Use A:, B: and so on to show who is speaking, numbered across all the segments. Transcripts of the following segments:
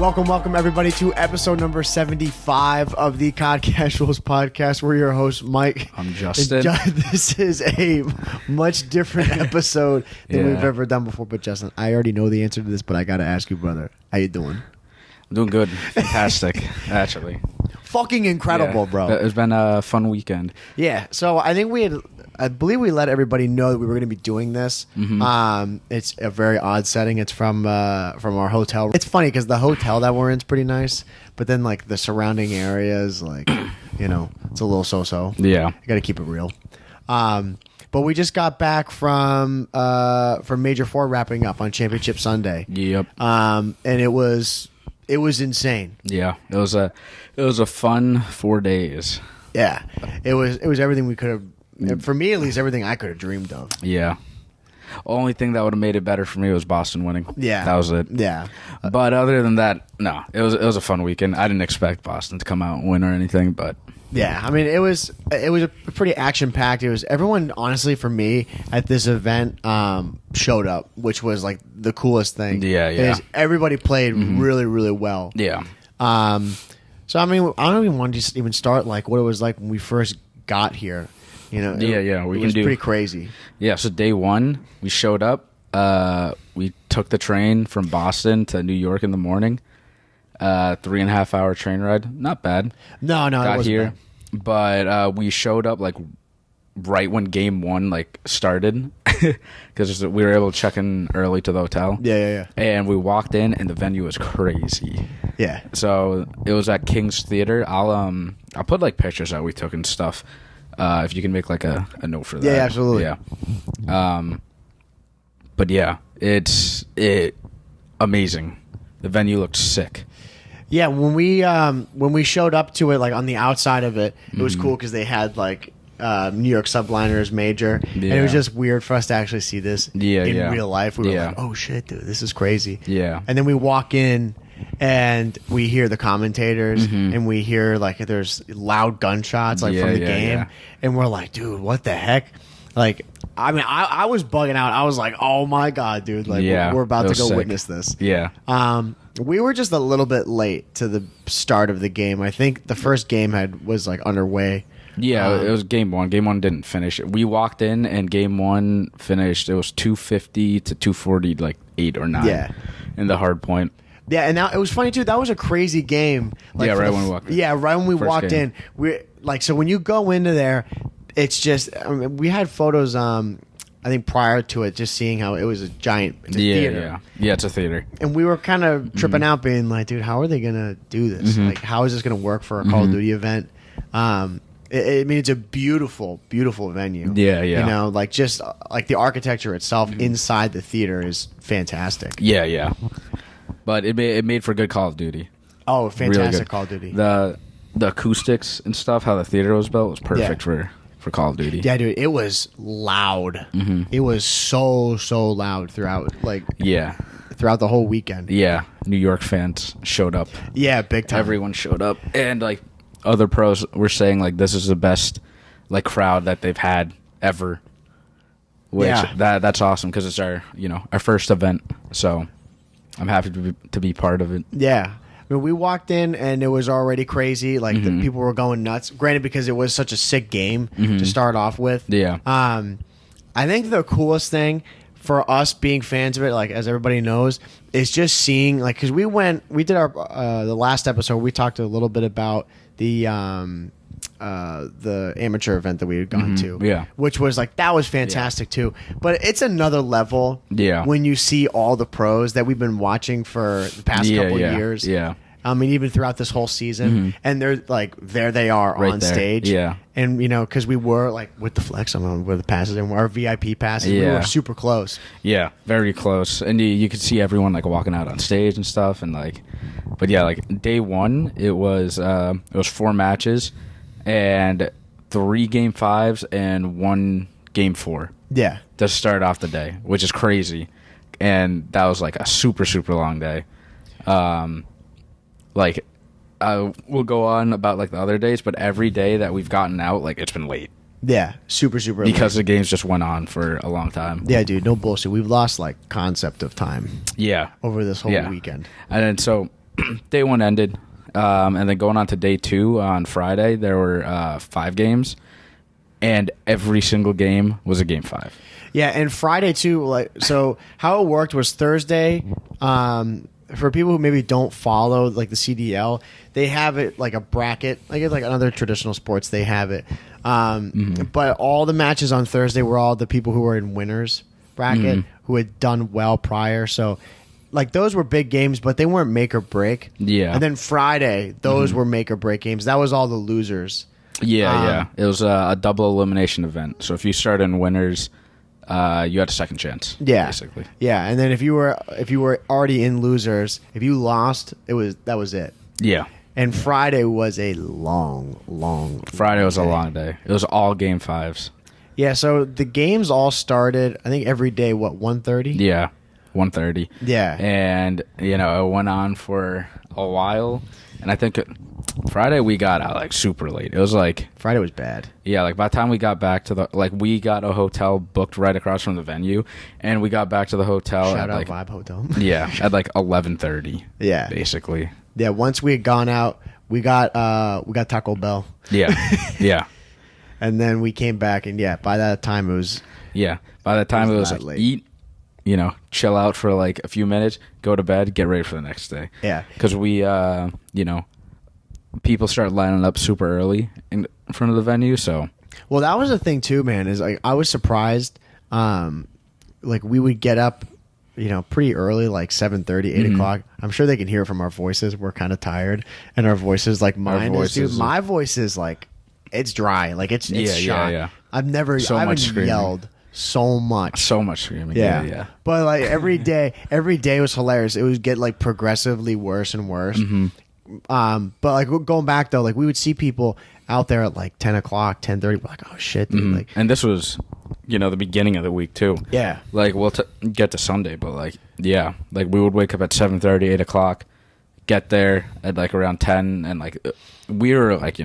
A: Welcome everybody to episode number 75 of the COD Casuals podcast. We're your host, Mike.
B: I'm Justin.
A: This is a much different episode than we've ever done before. But Justin, I already know the answer to this, but I got to ask you, brother, how you doing?
B: I'm doing good. Fantastic, actually.
A: Fucking incredible, bro.
B: It's been a fun weekend.
A: Yeah, so I think I believe we let everybody know that we were going to be doing this. Mm-hmm. It's a very odd setting. It's from our hotel. It's funny because the hotel that we're in is pretty nice, but then like the surrounding areas, like it's a little so-so.
B: Yeah,
A: you got to keep it real. But we just got back from Major 4 wrapping up on Championship Sunday.
B: Yep.
A: And it was insane.
B: Yeah, it was a fun 4 days.
A: Yeah, it was everything we could have. For me, at least, everything I could have dreamed of.
B: Yeah. Only thing that would have made it better for me was Boston winning.
A: Yeah.
B: That was it.
A: Yeah.
B: But other than that, no. It was a fun weekend. I didn't expect Boston to come out and win or anything, but
A: yeah, I mean, it was a pretty action-packed. It was everyone, honestly, for me, at this event, showed up, which was like the coolest thing.
B: Yeah.
A: Everybody played really, really well.
B: Yeah.
A: So, I mean, I don't even want to just even start like what it was like when we first got here. It was pretty crazy.
B: Yeah, so day one, we showed up. We took the train from Boston to New York in the morning. 3.5 hour train ride. Not bad.
A: No,
B: got
A: it wasn't
B: here.
A: bad.
B: But we showed up like right when game one like started because we were able to check in early to the hotel.
A: Yeah.
B: And we walked in and the venue was crazy.
A: Yeah.
B: So it was at King's Theater. I'll put like pictures that we took and stuff. If you can make like a note for that.
A: Yeah, absolutely.
B: Yeah. But yeah, it's amazing. The venue looked sick.
A: Yeah, when we showed up to it, like on the outside of it, it was cool because they had like New York subliners Major, and it was just weird for us to actually see this in real life. We were like, oh shit, dude, this is crazy.
B: Yeah.
A: And then we walk in and we hear the commentators and we hear like there's loud gunshots like from the game, and we're like, dude, what the heck? Like, I mean, I was bugging out. I was like, oh my god, dude, like we're about to go witness this.
B: Yeah.
A: We were just a little bit late to the start of the game. I think the first game was like underway.
B: Yeah, it was game one. Game one didn't finish. We walked in and game one finished. It was 250 to 240, like 8 or 9.
A: Yeah.
B: In the hard point.
A: Yeah, and now it was funny too. That was a crazy game. Like,
B: yeah, right when we walked in.
A: Yeah, right when we
B: First
A: walked
B: game.
A: in. We like so when you go into there, it's just we had photos. I think prior to it, just seeing how it was a theater.
B: Yeah, it's a theater.
A: And we were kind of tripping out, being like, dude, how are they gonna do this? Like, how is this gonna work for a Call of Duty event? I mean, it's a beautiful, beautiful venue.
B: Yeah.
A: Like just like the architecture itself inside the theater is fantastic.
B: Yeah. But it made for good Call of Duty.
A: Oh, fantastic
B: really
A: Call of Duty.
B: The acoustics and stuff, how the theater was built, was perfect for Call of Duty.
A: Yeah, dude, it was loud. It was so loud throughout the whole weekend.
B: Yeah, New York fans showed up.
A: Yeah, big time.
B: Everyone showed up, and like other pros were saying, like this is the best like crowd that they've had ever. Which that's awesome because it's our first event, so I'm happy to be part of it.
A: Yeah. I mean, we walked in and it was already crazy. Like the people were going nuts. Granted, because it was such a sick game to start off with.
B: Yeah.
A: I think the coolest thing for us being fans of it, like as everybody knows, is just seeing like because we did our the last episode. We talked a little bit about the amateur event that we had gone to, which was like that was fantastic too. But it's another level, when you see all the pros that we've been watching for the past couple of years.
B: Yeah,
A: I mean, even throughout this whole season, and they're like, there they are
B: right
A: on
B: there.
A: stage, and because we were like with the flex on with the passes and our VIP passes, we were super close. Yeah,
B: very close, and you could see everyone like walking out on stage and stuff, and like, but yeah, like day one, it was 4 matches. And 3 game 5s and 1 game 4.
A: Yeah.
B: To start off the day, which is crazy. And that was like a super, super long day. We'll go on about like the other days, but every day that we've gotten out, like it's been late.
A: Yeah, super
B: because the games just went on for a long time.
A: Yeah, dude, no bullshit. We've lost like concept of time.
B: Yeah,
A: over this whole weekend.
B: And then so day one ended, and then going on to day two on Friday, there were 5 games, and every single game was a game 5.
A: Yeah, and Friday too. Like, so how it worked was Thursday. For people who maybe don't follow like the CDL, they have it like a bracket, like it's like other traditional sports. They have it, but all the matches on Thursday were all the people who were in winners bracket who had done well prior. So, like those were big games, but they weren't make or break.
B: Yeah.
A: And then Friday, those were make or break games. That was all the losers.
B: Yeah. It was a double elimination event. So if you started in winners, you had a second chance.
A: Yeah,
B: basically.
A: Yeah, and then if you were already in losers, if you lost, that was it.
B: Yeah.
A: And Friday was a long.
B: Friday was a long day. It was all game 5s.
A: Yeah, so the games all started, I think every day, 1:30?
B: Yeah, 1:30.
A: Yeah.
B: And, it went on for a while. And I think Friday we got out, like, super late. It was, like...
A: Friday was bad.
B: Yeah, like, by the time we got back to the... Like, we got a hotel booked right across from the venue. And we got back to the hotel
A: Shout out
B: like...
A: Vibe Hotel.
B: Yeah, at, like, 11:30.
A: Yeah.
B: Basically.
A: Yeah, once we had gone out, we got Taco Bell.
B: Yeah, yeah.
A: And then we came back, and yeah, by that time it was...
B: Yeah, by the time it was
A: late.
B: Eat, chill out for like a few minutes, go to bed, get ready for the next day.
A: Yeah.
B: Because we, people start lining up super early in front of the venue, so...
A: Well, that was the thing too, man, is like I was surprised, like we would get up, pretty early, like 7:30, 8 o'clock. I'm sure they can hear it from our voices. We're kind of tired, and our voices, like mine is, dude, my voice is like... It's dry, like it's shot.
B: Yeah.
A: I haven't yelled so much
B: screaming.
A: Yeah. But like every day was hilarious. It would get like progressively worse and worse. But like going back though, like we would see people out there at like 10 o'clock, 10:30. We're like, oh shit, dude. Like,
B: and this was, the beginning of the week too.
A: Yeah.
B: Like we'll get to Sunday, but like like we would wake up at 7:30, 8 o'clock, get there at like around 10, and like we were like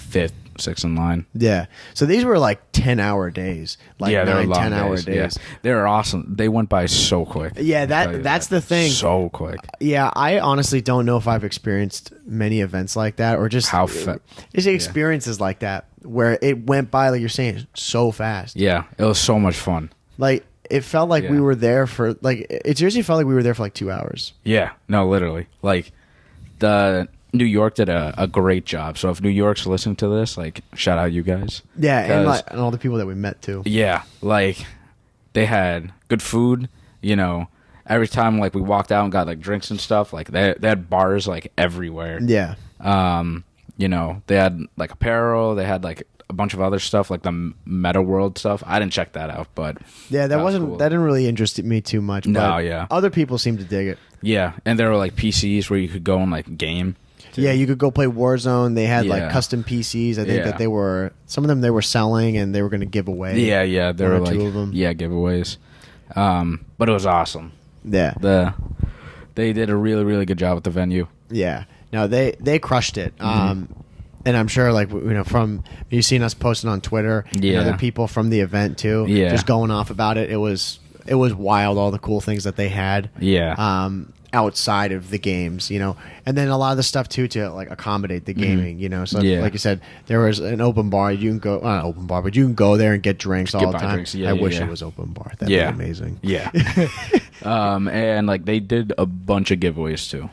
B: 5th, 6th in line.
A: Yeah. So these were like 10-hour days. Like
B: they were
A: 10-hour days.
B: Yeah. They were awesome. They went by so quick.
A: Yeah, that's the thing.
B: So quick.
A: Yeah, I honestly don't know if I've experienced many events like that or just experiences like that where it went by, like you're saying, so fast.
B: Yeah, it was so much fun.
A: Like it felt like we were there for it seriously felt like we were there for like 2 hours.
B: Yeah, no, literally. Like the New York did a great job. So if New York's listening to this, like shout out you guys.
A: Yeah, and all the people that we met too.
B: Yeah, like they had good food. Every time like we walked out and got like drinks and stuff, like they had bars like everywhere.
A: Yeah.
B: They had like apparel. They had like a bunch of other stuff like the Meta World stuff. I didn't check that out, but
A: yeah, that wasn't cool. That didn't really interest me too much. But
B: no, yeah.
A: Other people seemed to dig it.
B: Yeah, and there were like PCs where you could go and like game.
A: Yeah, you could go play Warzone. They had like custom PCs. I think that some of them they were selling and they were going to give away.
B: Yeah, there were like
A: 2 of them.
B: Yeah, giveaways. But it was awesome.
A: Yeah,
B: they did a really, really good job with the venue.
A: Yeah, no, they crushed it. And I'm sure like from you've seen us posting on Twitter.
B: Yeah,
A: other people from the event too.
B: Yeah,
A: just going off about it. It was wild. All the cool things that they had.
B: Yeah.
A: Outside of the games, and then a lot of the stuff too to like accommodate the gaming, So like you said, there was an open bar. You can go not an open bar, but you can go there and get drinks all the time.
B: Drinks. Yeah,
A: I wish it was open bar. That'd be amazing.
B: Yeah. And like they did a bunch of giveaways too.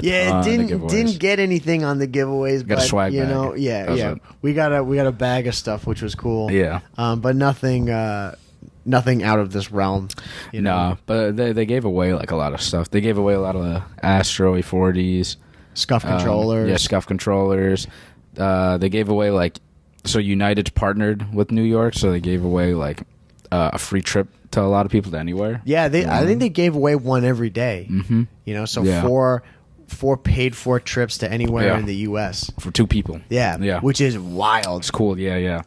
A: Didn't get anything on the giveaways.
B: Got
A: but,
B: a swag bag.
A: Yeah. We got a bag of stuff, which was cool.
B: Yeah.
A: But nothing out of this realm.
B: No, but they gave away like a lot of stuff. They gave away a lot of the Astro A40s,
A: Scuff controllers.
B: Scuff controllers. They gave away like United's partnered with New York, so they gave away like a free trip to a lot of people to anywhere.
A: Yeah, I think they gave away one every day. Four paid for trips to anywhere in the U.S.
B: for 2 people.
A: Yeah, which is wild.
B: It's cool. Yeah.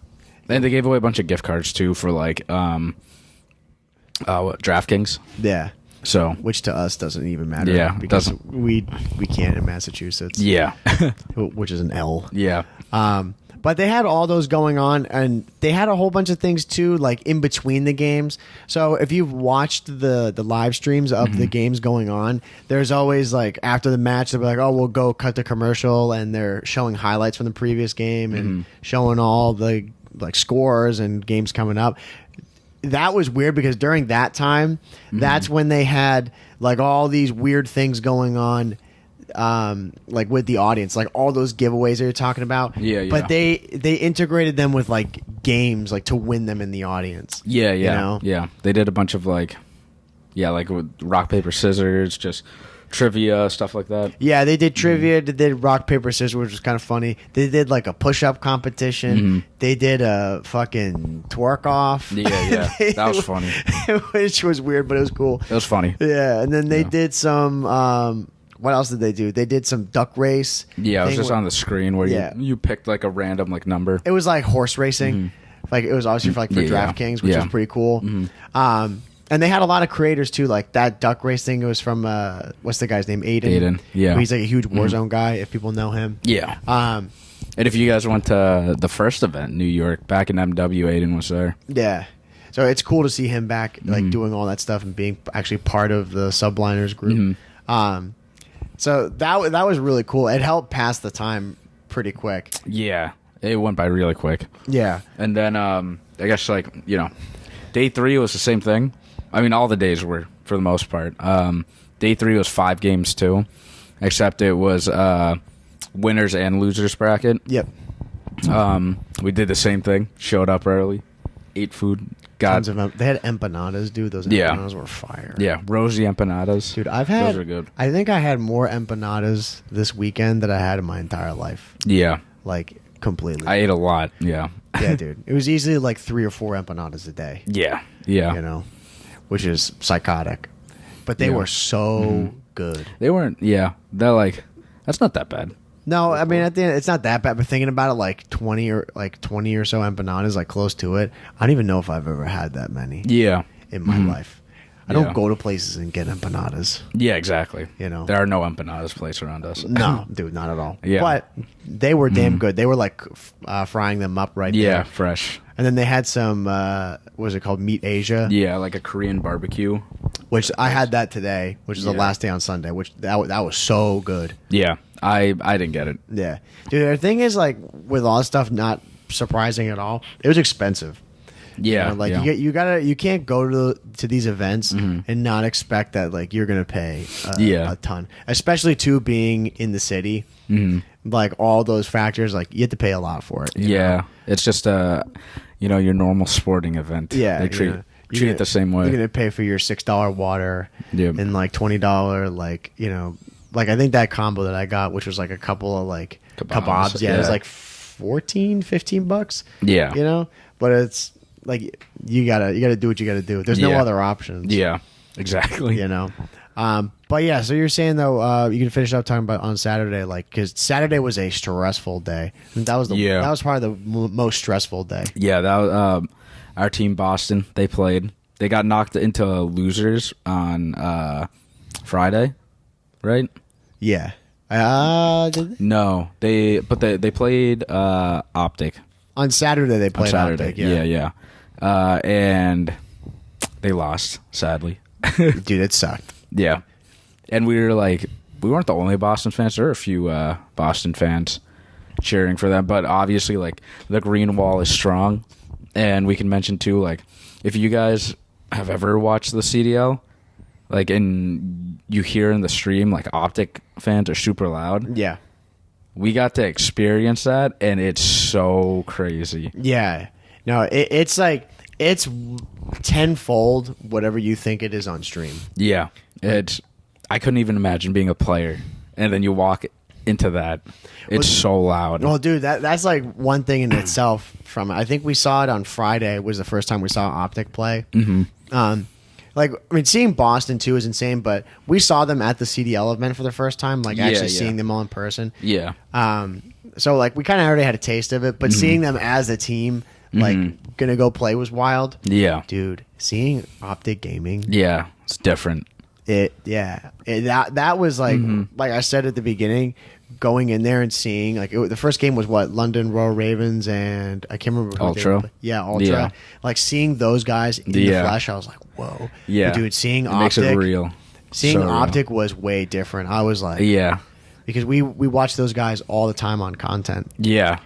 B: And they gave away a bunch of gift cards too for like DraftKings.
A: Yeah.
B: So
A: which to us doesn't even matter.
B: Yeah,
A: because we can't in Massachusetts.
B: Yeah.
A: Which is an L.
B: Yeah.
A: But But they had all those going on, and they had a whole bunch of things too, like in between the games. So if you've watched the live streams of the games going on, there's always like after the match they'll be like, oh, we'll go cut the commercial, and they're showing highlights from the previous game and showing all the like scores and games coming up. That was weird because during that time, that's when they had like all these weird things going on, like with the audience, like all those giveaways that you're talking about.
B: Yeah.
A: But they integrated them with like games, like to win them in the audience.
B: Yeah.
A: You know?
B: Yeah. They did a bunch of like with rock, paper, scissors, just trivia, stuff like that.
A: Yeah, they did trivia. They did rock, paper, scissors, which was kind of funny. They did like a push-up competition. They did a fucking twerk off.
B: Yeah. That was funny.
A: Which was weird, but it was cool.
B: It was funny.
A: Yeah, and then they did some... what else did they do? They did some duck race.
B: Yeah, it was just on the screen where you picked like a random like number.
A: It was like horse racing. Like it was obviously for DraftKings, which was pretty cool. And they had a lot of creators too, like that duck race thing. It was from what's the guy's name? Aiden.
B: Yeah.
A: He's like a huge Warzone guy. If people know him.
B: Yeah. And if you guys went to the first event, New York, back in MW, Aiden was there.
A: Yeah. So it's cool to see him back, like doing all that stuff and being actually part of the Subliners group. So that was really cool. It helped pass the time pretty quick.
B: Yeah, it went by really quick.
A: Yeah.
B: And then I guess day 3 was the same thing. I mean, all the days were for the most part. Day 3 was 5 games too, except it was winners and losers bracket.
A: Yep.
B: We did the same thing. Showed up early, ate food. They
A: had empanadas, dude. Those empanadas were fire.
B: Yeah, rosy empanadas.
A: Dude, those were good. I think I had more empanadas this weekend than I had in my entire life.
B: Yeah.
A: Like, completely.
B: I ate a lot, yeah.
A: Yeah, dude. It was easily like 3 or 4 empanadas a day.
B: Yeah.
A: You know, which is psychotic. But they were so good.
B: They weren't, they're like, that's not that bad.
A: No, I mean, at the end, it's not that bad. But thinking about it, like 20 or so empanadas, like close to it. I don't even know if I've ever had that many.
B: Yeah,
A: in my life, I don't go to places and get empanadas.
B: Yeah, exactly.
A: You know,
B: there are no empanadas places around us.
A: No, dude, not at all.
B: Yeah,
A: but they were damn good. They were like frying them up right there.
B: Yeah, fresh.
A: And then they had some, what was it called, Meat Asia?
B: Yeah, like a Korean barbecue.
A: Which I had that today, which is the last day on Sunday. Which that was so good.
B: Yeah. I didn't get it.
A: Yeah. Dude, the thing is, like, with all this stuff not surprising at all, it was expensive.
B: Yeah.
A: You can't go to these events and not expect that, like, you're going to pay a ton. Especially, too, being in the city. Like, all those factors, like, you have to pay a lot for it. You know?
B: It's just, your normal sporting event.
A: Yeah.
B: They treat it the same way.
A: You're going to pay for your $6 water and, like, $20, like, like, I think that combo that I got, which was like a couple of like kebabs, it was like $14-15.
B: Yeah.
A: But it's like you gotta do what you gotta do. There's no other options.
B: Yeah, exactly.
A: But yeah, so you're saying though, you can finish up talking about on Saturday, like, because Saturday was a stressful day. And that was that was probably the most stressful day.
B: Yeah, that was, our team Boston. They played. They got knocked into losers on Friday, right?
A: Yeah.
B: No, they played Optic
A: on Saturday. They played
B: on Saturday.
A: Optic.
B: Yeah. And they lost, sadly.
A: Dude, it sucked.
B: Yeah, and we weren't the only Boston fans. There were a few Boston fans cheering for them, but obviously, like, the green wall is strong, and we can mention too, like, if you guys have ever watched the CDL. Like, and you hear in the stream, like, Optic fans are super loud.
A: Yeah.
B: We got to experience that, and it's so crazy.
A: Yeah. No, it's like, it's tenfold whatever you think it is on stream.
B: Yeah. I couldn't even imagine being a player, and then you walk into that. It's so loud.
A: Well, dude, that's like one thing in itself from it. I think we saw it on Friday was the first time we saw Optic play. Like, I mean, seeing Boston, too, is insane, but we saw them at the CDL event for the first time, like, actually seeing them all in person.
B: Yeah.
A: So, like, we kind of already had a taste of it, but seeing them as a team, like, gonna go play was wild.
B: Yeah.
A: Dude, seeing Optic Gaming.
B: Yeah, it's different.
A: That was like like I said at the beginning, going in there and seeing like the first game was what, London Royal Ravens and I can't remember who
B: Ultra.
A: Ultra.
B: Yeah.
A: Like seeing those guys in the flesh, I was like, whoa.
B: Yeah,
A: but dude, seeing
B: it
A: Optic,
B: makes it real.
A: Seeing
B: so
A: Optic was way different. I was like, because we watch those guys all the time on content.
B: Yeah,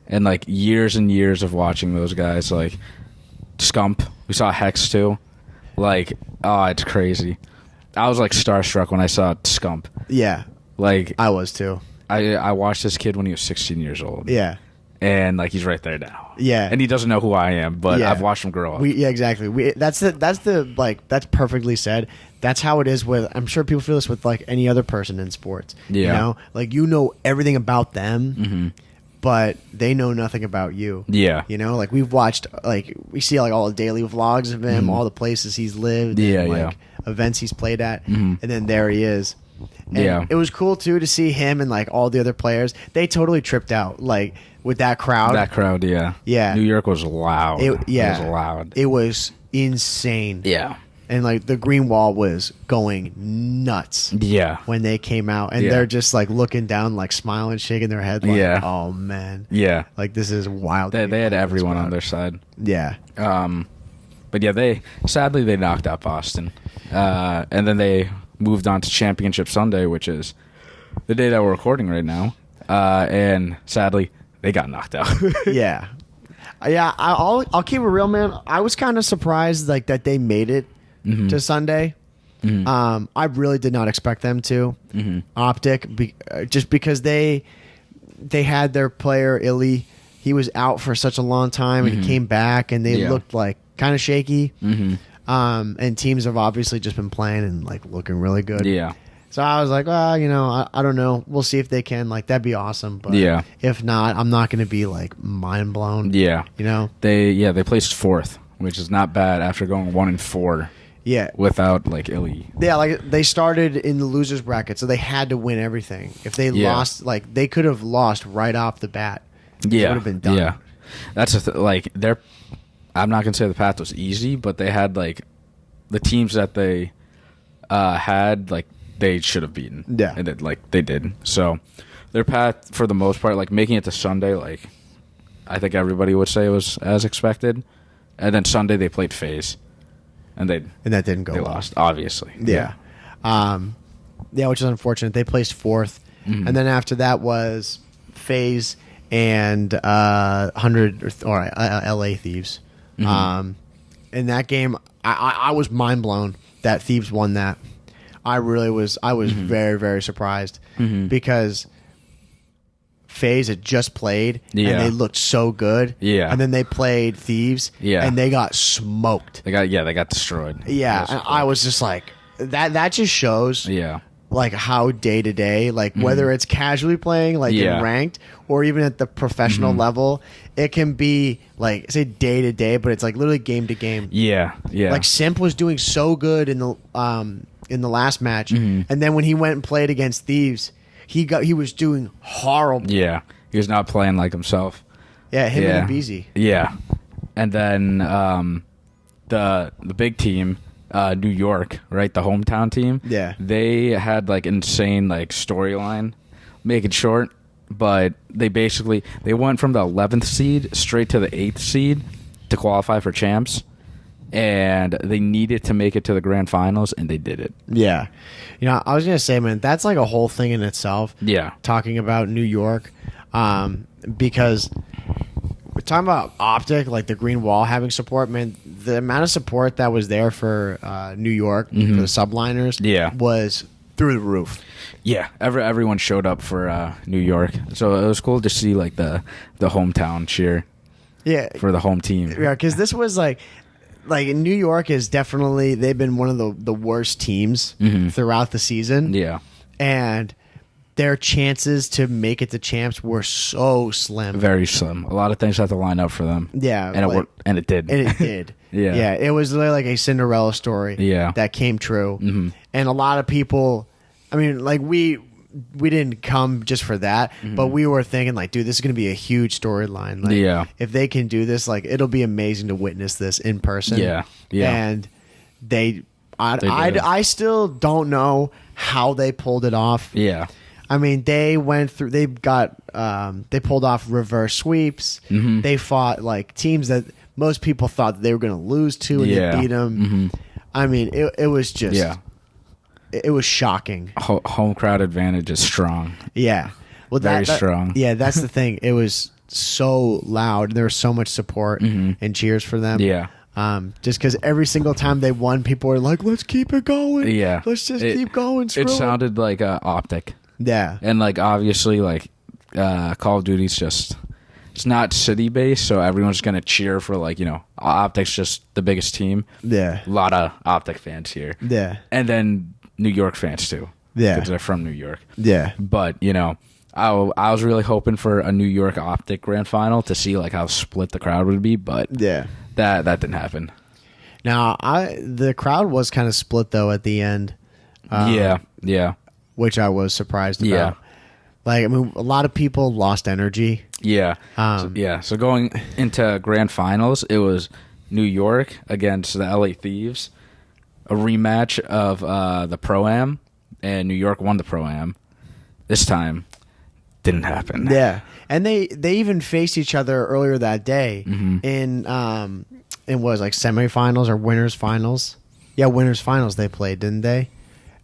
B: and like years and years of watching those guys, like Scump. We saw Hex too. Like, oh, it's crazy. I was like starstruck when I saw Scump.
A: Yeah,
B: like
A: I was too.
B: I watched this kid when he was 16 years old.
A: Yeah,
B: and like he's right there now.
A: Yeah,
B: and he doesn't know who I am, but I've watched him grow up.
A: Exactly. That's perfectly said. That's how it is with. I'm sure people feel this with like any other person in sports. Yeah, you know, like you know everything about them. But they know nothing about you. Yeah. You know, like we've watched, like we see like all the daily vlogs of him, all the places he's lived, events he's played at, and then there he is. And it was cool too to see him and like all the other players. They totally tripped out, like with that crowd. Yeah.
B: New York was loud. It was loud.
A: It was insane. Yeah. And like the green wall was going nuts. Yeah. When they came out, and they're just like looking down, like smiling, shaking their head. Like, oh man. Yeah. Like this is wild.
B: They had everyone on their side.
A: Yeah.
B: But yeah, they knocked out Boston, and then they moved on to Championship Sunday, which is the day that we're recording right now. And sadly, they got knocked out.
A: Yeah. I'll keep it real, man. I was kind of surprised like that they made it to Sunday. I really did not expect them to. Optic, just because they had their player Illy. He was out for such a long time, and he came back, and they looked like kind of shaky. And teams have obviously just been playing and like looking really good. Yeah. So I was like, well, you know, I don't know. We'll see if they can. Like, that'd be awesome. But if not, I'm not going to be like mind blown. Yeah. You know?
B: They placed fourth, which is not bad after going 1-4.
A: Yeah.
B: Without like Illy.
A: Yeah, like they started in the losers bracket, so they had to win everything. If they lost, like they could have lost right off the bat.
B: Yeah.
A: It would have been done.
B: Yeah. That's like they're. I'm not gonna say the path was easy, but they had like the teams that they had, like they should have beaten. Yeah, and they did. So their path, for the most part, like making it to Sunday, like I think everybody would say it was as expected. And then Sunday they played FaZe, and that
A: didn't go.
B: They
A: well.
B: lost, obviously.
A: Yeah, which is unfortunate. They placed fourth, and then after that was FaZe and 100 or LA Thieves. In that game, I was mind blown that Thieves won that. I really was. I was very, very surprised because FaZe had just played and they looked so good. Yeah, and then they played Thieves. Yeah, and they got smoked.
B: They got destroyed.
A: Yeah, and I was just like that. That just shows. Yeah. Like how day to day, like whether it's casually playing, like in ranked, or even at the professional level, it can be like say day to day, but it's like literally game to game. Yeah, yeah. Like Simp was doing so good in the last match, and then when he went and played against Thieves, he was doing horrible.
B: Yeah, he was not playing like himself.
A: Yeah, him and Beezy.
B: Yeah, and then the big team. New York, right? The hometown team. Yeah. They had like insane like storyline. Make it short, but they went from the 11th seed straight to the 8th seed to qualify for champs, and they needed to make it to the grand finals, and they did it.
A: Yeah. You know, I was gonna say, man, that's like a whole thing in itself. Yeah. Talking about New York, because we're talking about Optic, like the green wall having support, man. The amount of support that was there for New York for the subliners was through the roof.
B: Yeah, everyone showed up for New York, so it was cool to see like the hometown cheer. Yeah, for the home team.
A: Yeah, because this was like New York is definitely, they've been one of the worst teams throughout the season. Yeah, and their chances to make it to champs were so slim.
B: Very slim. A lot of things had to line up for them. Yeah. And it worked, and it did.
A: And it did. Yeah. Yeah. It was literally like a Cinderella story that came true. And a lot of people, I mean, like we didn't come just for that, but we were thinking like, dude, this is going to be a huge storyline. Like, if they can do this, like it'll be amazing to witness this in person. Yeah. Yeah. And they I still don't know how they pulled it off.
B: Yeah.
A: I mean, they went through. They pulled off reverse sweeps.
B: Mm-hmm.
A: They fought like teams that most people thought that they were going to lose to, and they beat them.
B: Mm-hmm.
A: I mean, it was just it was shocking.
B: Home crowd advantage is strong.
A: Yeah, well,
B: very strong.
A: Yeah, that's the thing. It was so loud. There was so much support and cheers for them.
B: Yeah.
A: Just because every single time they won, people were like, "Let's keep it going.
B: Yeah,
A: let's just keep going."
B: It sounded like Optic.
A: Yeah,
B: and like obviously like Call of Duty's just it's not city based, so everyone's gonna cheer for like Optic's just the biggest team.
A: Yeah,
B: a lot of Optic fans here.
A: Yeah,
B: and then New York fans too.
A: Yeah,
B: because they're from New York.
A: Yeah,
B: but I was really hoping for a New York Optic grand final to see like how split the crowd would be, but that didn't happen.
A: Now the crowd was kind of split though at the end.
B: Yeah.
A: Which I was surprised about.
B: Yeah.
A: Like, I mean, a lot of people lost energy.
B: Yeah. So going into grand finals, it was New York against the LA Thieves, a rematch of the Pro-Am, and New York won the Pro-Am. This time, didn't happen.
A: Yeah. And they even faced each other earlier that day in was like semifinals or winners finals. Yeah, winners finals they played, didn't they?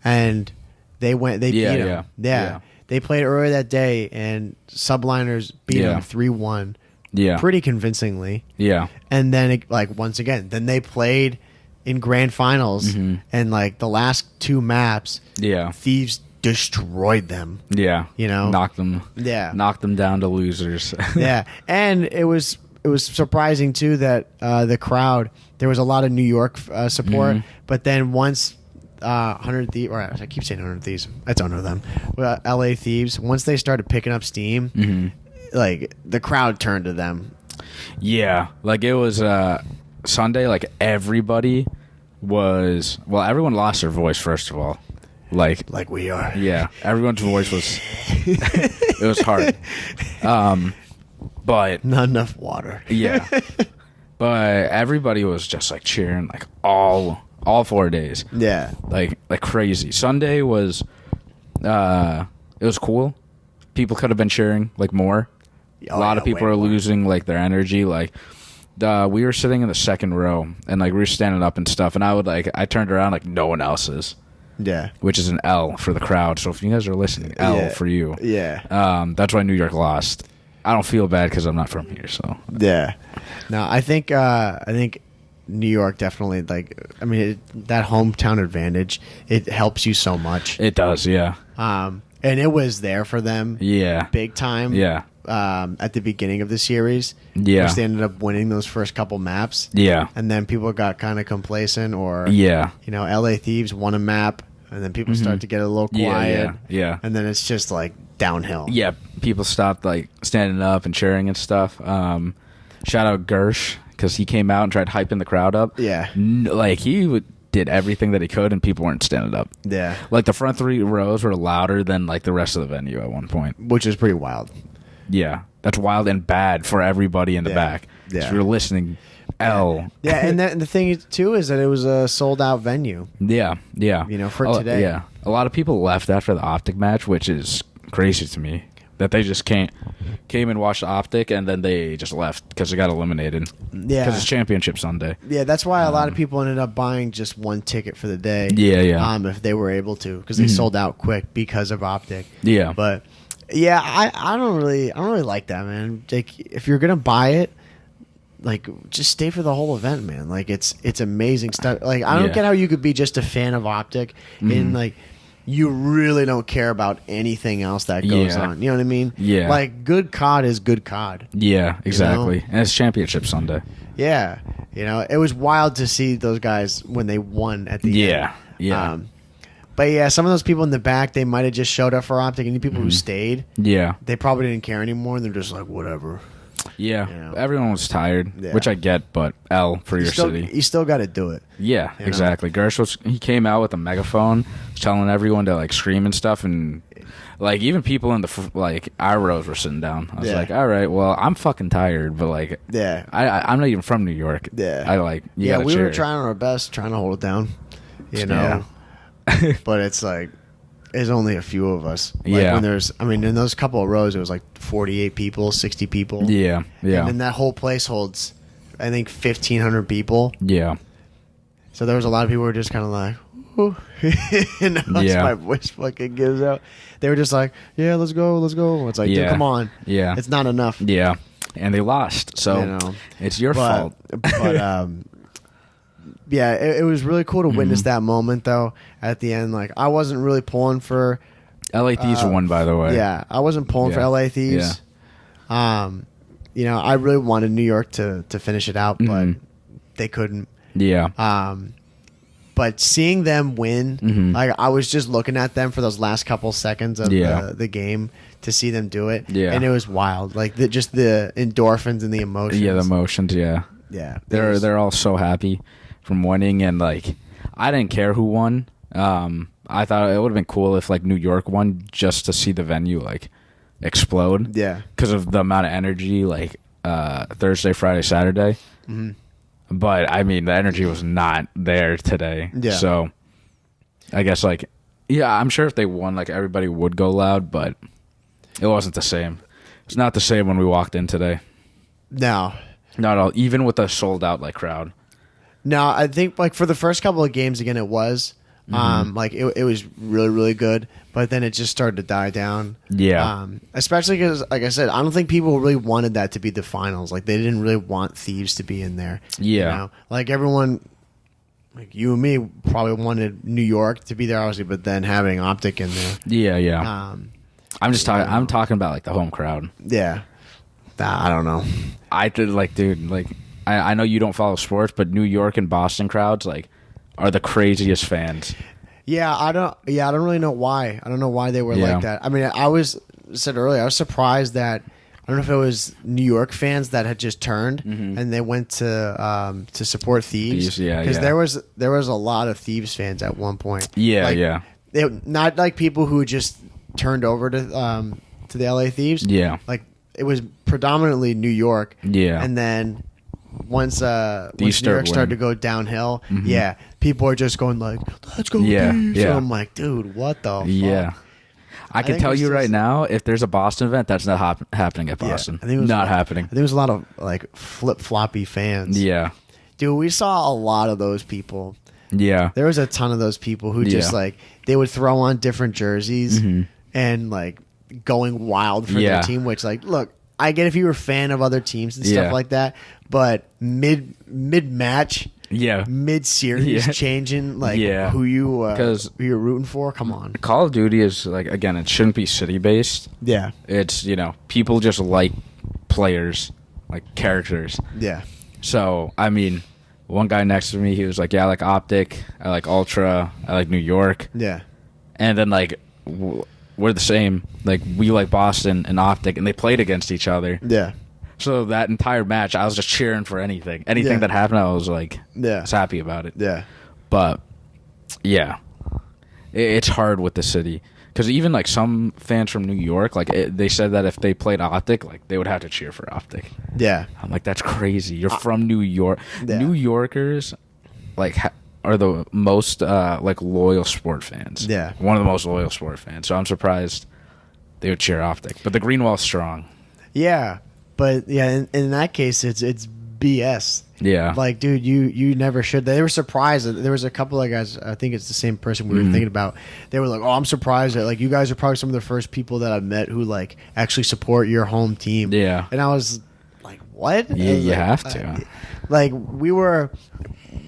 A: And they beat them. Yeah. They played earlier that day, and Subliners beat them 3-1.
B: Yeah.
A: Pretty convincingly.
B: Yeah.
A: And then, once again, then they played in grand finals, and, the last two maps, Thieves destroyed them.
B: Yeah. Knocked them.
A: Yeah.
B: Knocked them down to losers.
A: Yeah. And it was surprising, too, that the crowd, there was a lot of New York support, but then once... 100 Thieves, or I keep saying 100 Thieves. I don't know them. LA Thieves. Once they started picking up steam, the crowd turned to them.
B: Yeah, it was Sunday. Everybody was everyone lost their voice first of all. Like
A: we are.
B: Yeah, everyone's voice was. It was hard. But
A: not enough water.
B: Yeah, but everybody was just cheering all 4 days.
A: Yeah.
B: Like crazy. Sunday was it was cool. People could have been cheering more. A lot of people are losing their energy. We were sitting in the second row and we were standing up and stuff, and I turned around no one else is.
A: Yeah.
B: Which is an L for the crowd. So if you guys are listening, L for you.
A: Yeah.
B: That's why New York lost. I don't feel bad because I'm not from here, so.
A: Yeah. No, I think New York definitely that hometown advantage, it helps you so much.
B: It does, yeah.
A: And it was there for them, big time.
B: Yeah.
A: At the beginning of the series,
B: yeah,
A: which they ended up winning those first couple maps.
B: Yeah,
A: and then people got kind of complacent, or LA Thieves won a map, and then people start to get a little quiet.
B: Yeah,
A: and then it's just downhill.
B: Yeah, people stopped standing up and cheering and stuff. Shout out Gersh, because he came out and tried hyping the crowd up.
A: Yeah.
B: He did everything that he could, and people weren't standing up.
A: Yeah.
B: The front three rows were louder than, the rest of the venue at one point.
A: Which is pretty wild.
B: Yeah. That's wild and bad for everybody in the back. Yeah. If you're listening, L.
A: Yeah, and the thing, too, is that it was a sold-out venue.
B: Yeah, yeah.
A: For today.
B: Yeah. A lot of people left after the Optic match, which is crazy to me. That they just came and watched the Optic, and then they just left because they got eliminated. Yeah, because it's Championship Sunday.
A: Yeah, that's why a lot of people ended up buying just one ticket for the day.
B: Yeah.
A: If they were able to, because they sold out quick because of Optic.
B: Yeah,
A: but yeah, I don't really like that, man. If you're gonna buy it, just stay for the whole event, man. It's amazing stuff. I don't get how you could be just a fan of Optic and you really don't care about anything else that goes on. You know what I mean?
B: Yeah.
A: Good COD is good COD.
B: Yeah, exactly. And it's Championship Sunday.
A: Yeah. It was wild to see those guys when they won at the end.
B: Yeah.
A: But yeah, some of those people in the back, they might have just showed up for Optic, and the people who stayed, they probably didn't care anymore, and they're just whatever.
B: Yeah, everyone was tired, which I get, but L for your city.
A: You still got to do it.
B: Yeah, exactly. Gersh he came out with a megaphone, telling everyone to scream and stuff, and even people in the our rows were sitting down. I was all right, well, I'm fucking tired, but I'm not even from New York.
A: Yeah,
B: we
A: were trying our best, trying to hold it down. you know. But it's like there's only a few of us. Like
B: yeah.
A: when in those couple of rows, it was like 48 people, 60 people.
B: Yeah, yeah.
A: And then that whole place holds, I think, 1,500 people.
B: Yeah.
A: So there was a lot of people who were just kind of like, ooh. And my voice fucking gives out. They were just like, yeah, let's go. It's like, dude, come on.
B: Yeah.
A: It's not enough.
B: Yeah. And they lost. So it's your fault.
A: But yeah, it was really cool to witness that moment, though, at the end. Like, I wasn't really pulling for...
B: LA Thieves won, by the way.
A: Yeah, I wasn't pulling for LA Thieves. Yeah. You know, I really wanted New York to finish it out, but they couldn't.
B: Yeah.
A: But seeing them win, like I was just looking at them for those last couple seconds of the game to see them do it, and it was wild. Like just the endorphins and the emotions.
B: Yeah, the emotions. Yeah. They're all so happy from winning, and like I didn't care who won. I thought it would have been cool if like New York won, just to see the venue like explode.
A: Yeah,
B: because of the amount of energy like Thursday, Friday, Saturday. But I mean, the energy was not there today. Yeah. So I guess like, yeah, I'm sure if they won, like everybody would go loud, but it wasn't the same. It's not the same when we walked in today.
A: No,
B: not at all. Even with a sold out like crowd.
A: No, I think like for the first couple of games again, it was like it was really, really good, but then it just started to die down.
B: Yeah.
A: Especially because, like I said, I don't think people really wanted that to be the finals. Like they didn't really want Thieves to be in there.
B: Yeah.
A: You know? Like everyone, like you and me, probably wanted New York to be there, obviously, but then having Optic in there.
B: Yeah, yeah. I'm just talking. I'm talking about like the home crowd.
A: Yeah. I don't know.
B: I did like, dude, like I know you don't follow sports, but New York and Boston crowds like are the craziest fans.
A: Yeah, I don't really know why. I don't know why they were like that. I mean, said earlier, I was surprised that I don't know if it was New York fans that had just turned and they went to support Thieves. Because there was a lot of Thieves fans at one point.
B: Yeah,
A: like,
B: yeah.
A: Not like people who just turned over to the LA Thieves.
B: Yeah,
A: like it was predominantly New York.
B: Yeah,
A: and then once New York started to go downhill, people are just going like, "Let's go!"
B: Yeah,
A: Thieves.
B: yeah.
A: So I'm like, dude, what the fuck?
B: Yeah. I can tell you right now, if there's a Boston event, that's not happening at Boston.
A: I think it was
B: not happening.
A: I think it was a lot of like flip-floppy fans.
B: Yeah.
A: Dude, we saw a lot of those people.
B: Yeah.
A: There was a ton of those people who just like, they would throw on different jerseys and like going wild for their team, which like, look, I get if you were a fan of other teams and stuff like that, but mid-match...
B: Yeah,
A: mid-series changing like who you're rooting for. Come on,
B: Call of Duty is like, again, it shouldn't be city based.
A: Yeah,
B: it's people just like players, like characters.
A: Yeah.
B: So I mean, one guy next to me, he was like, "Yeah, I like Optic, I like Ultra, I like New York."
A: Yeah,
B: and then like we're the same. Like we like Boston and Optic, and they played against each other.
A: Yeah.
B: So that entire match, I was just cheering for anything that happened. I was like, I was happy about it.
A: Yeah,
B: but yeah, it's hard with the city because even like some fans from New York, like they said that if they played Optic, like they would have to cheer for Optic.
A: Yeah,
B: I'm like, that's crazy. You're from New York. Yeah. New Yorkers, like, are the most like loyal sport fans.
A: Yeah,
B: one of the most loyal sport fans. So I'm surprised they would cheer Optic. But the Greenwell's strong.
A: Yeah. But yeah, in that case, it's BS.
B: Yeah,
A: like dude, you never should. They were surprised. There was a couple of guys. I think it's the same person we were thinking about. They were like, "Oh, I'm surprised that like you guys are probably some of the first people that I've met who like actually support your home team."
B: Yeah,
A: and I was like, "What?"
B: Yeah, you
A: like,
B: have to.
A: Like we were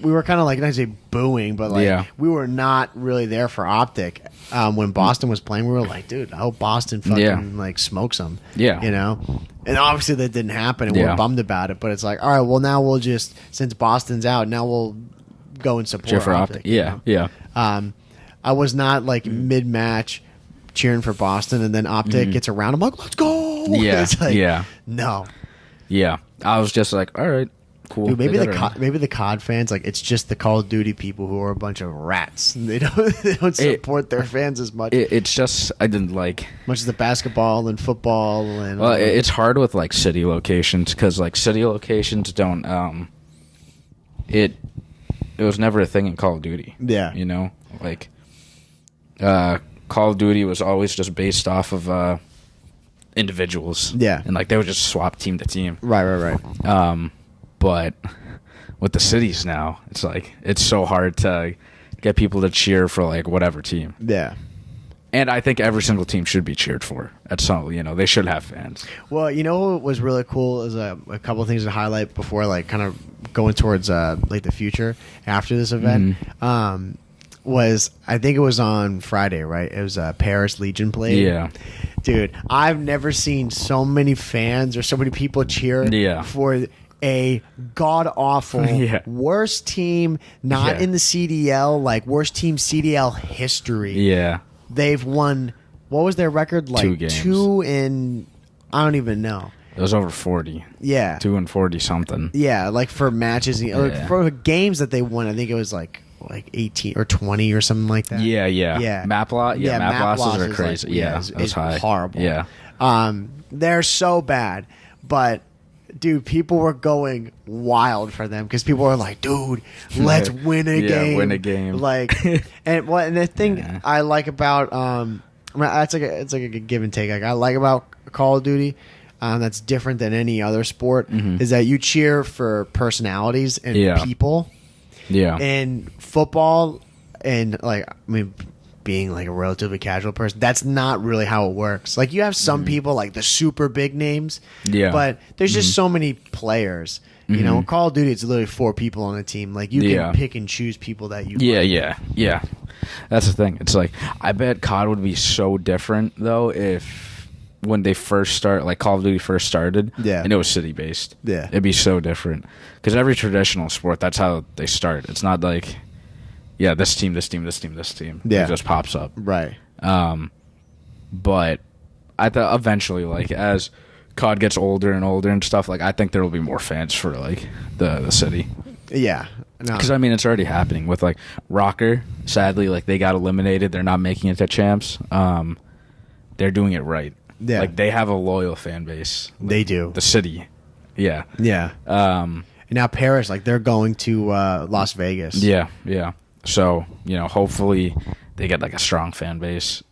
A: kind of like, not to say booing, but like we were not really there for Optic when Boston was playing. We were like, dude, I hope Boston fucking like smokes them.
B: Yeah,
A: And obviously that didn't happen, and we're bummed about it. But it's like, all right, well now we'll just, since Boston's out, now we'll go and support
B: for
A: Optic.
B: Yeah.
A: I was not like mid-match cheering for Boston, and then Optic gets around. I'm like, let's go.
B: Yeah,
A: it's like,
B: yeah,
A: no.
B: Yeah, I was just like, all right. Cool.
A: Dude, maybe the COD fans, like, it's just the Call of Duty people who are a bunch of rats. And they don't support their fans as much.
B: It's just, I didn't like
A: much as the basketball and football and.
B: Well, it's hard with like city locations because like city locations don't it was never a thing in Call of Duty.
A: Yeah.
B: You know, like Call of Duty was always just based off of individuals.
A: Yeah.
B: And like they would just swap team to team.
A: Right.
B: But with the cities now, it's like it's so hard to get people to cheer for like whatever team.
A: Yeah.
B: And I think every single team should be cheered for at some, you know, they should have fans.
A: Well, you know what was really cool is a couple of things to highlight before like kind of going towards like the future after this event. Was I think it was on Friday, right? It was Paris Legion played.
B: Yeah.
A: Dude, I've never seen so many fans or so many people cheer for a god-awful worst team, not in the CDL, like worst team CDL history.
B: Yeah.
A: They've won, what was their record? Like
B: 2 games.
A: 2 in, I don't even know.
B: It was over 40.
A: Yeah.
B: 2 and 40 something.
A: Yeah, like for matches, for games that they won, I think it was like 18 or 20 or something like that.
B: Yeah. Map losses are crazy.
A: It's
B: high.
A: Horrible.
B: Yeah.
A: They're so bad, but dude, people were going wild for them because people were like, dude, let's win a game.
B: Win a game.
A: Like, and the thing I like about it's like a give and take. Like I like about Call of Duty, that's different than any other sport, is that you cheer for personalities and people.
B: Yeah.
A: And football, and like, I mean, being like a relatively casual person, that's not really how it works. Like you have some people like the super big names, but there's just so many players. You know, in Call of Duty, it's literally 4 people on a team. Like you can pick and choose people that you.
B: Yeah. That's the thing. It's like I bet COD would be so different though if when they first start, like Call of Duty first started, and it was city based.
A: Yeah,
B: it'd be so different because every traditional sport, that's how they start. It's not like. Yeah, this team. Yeah. It just pops up.
A: Right.
B: But I thought eventually, like, as COD gets older and older and stuff, like, I think there will be more fans for, like, the city.
A: Yeah.
B: Because, I mean, it's already happening with, like, Rocker. Sadly, like, they got eliminated. They're not making it to champs. They're doing it right.
A: Yeah.
B: Like, they have a loyal fan base. Like,
A: they do.
B: The city. Yeah.
A: Yeah. And now Paris, like, they're going to Las Vegas.
B: Yeah. So, you know, hopefully they get like a strong fan base.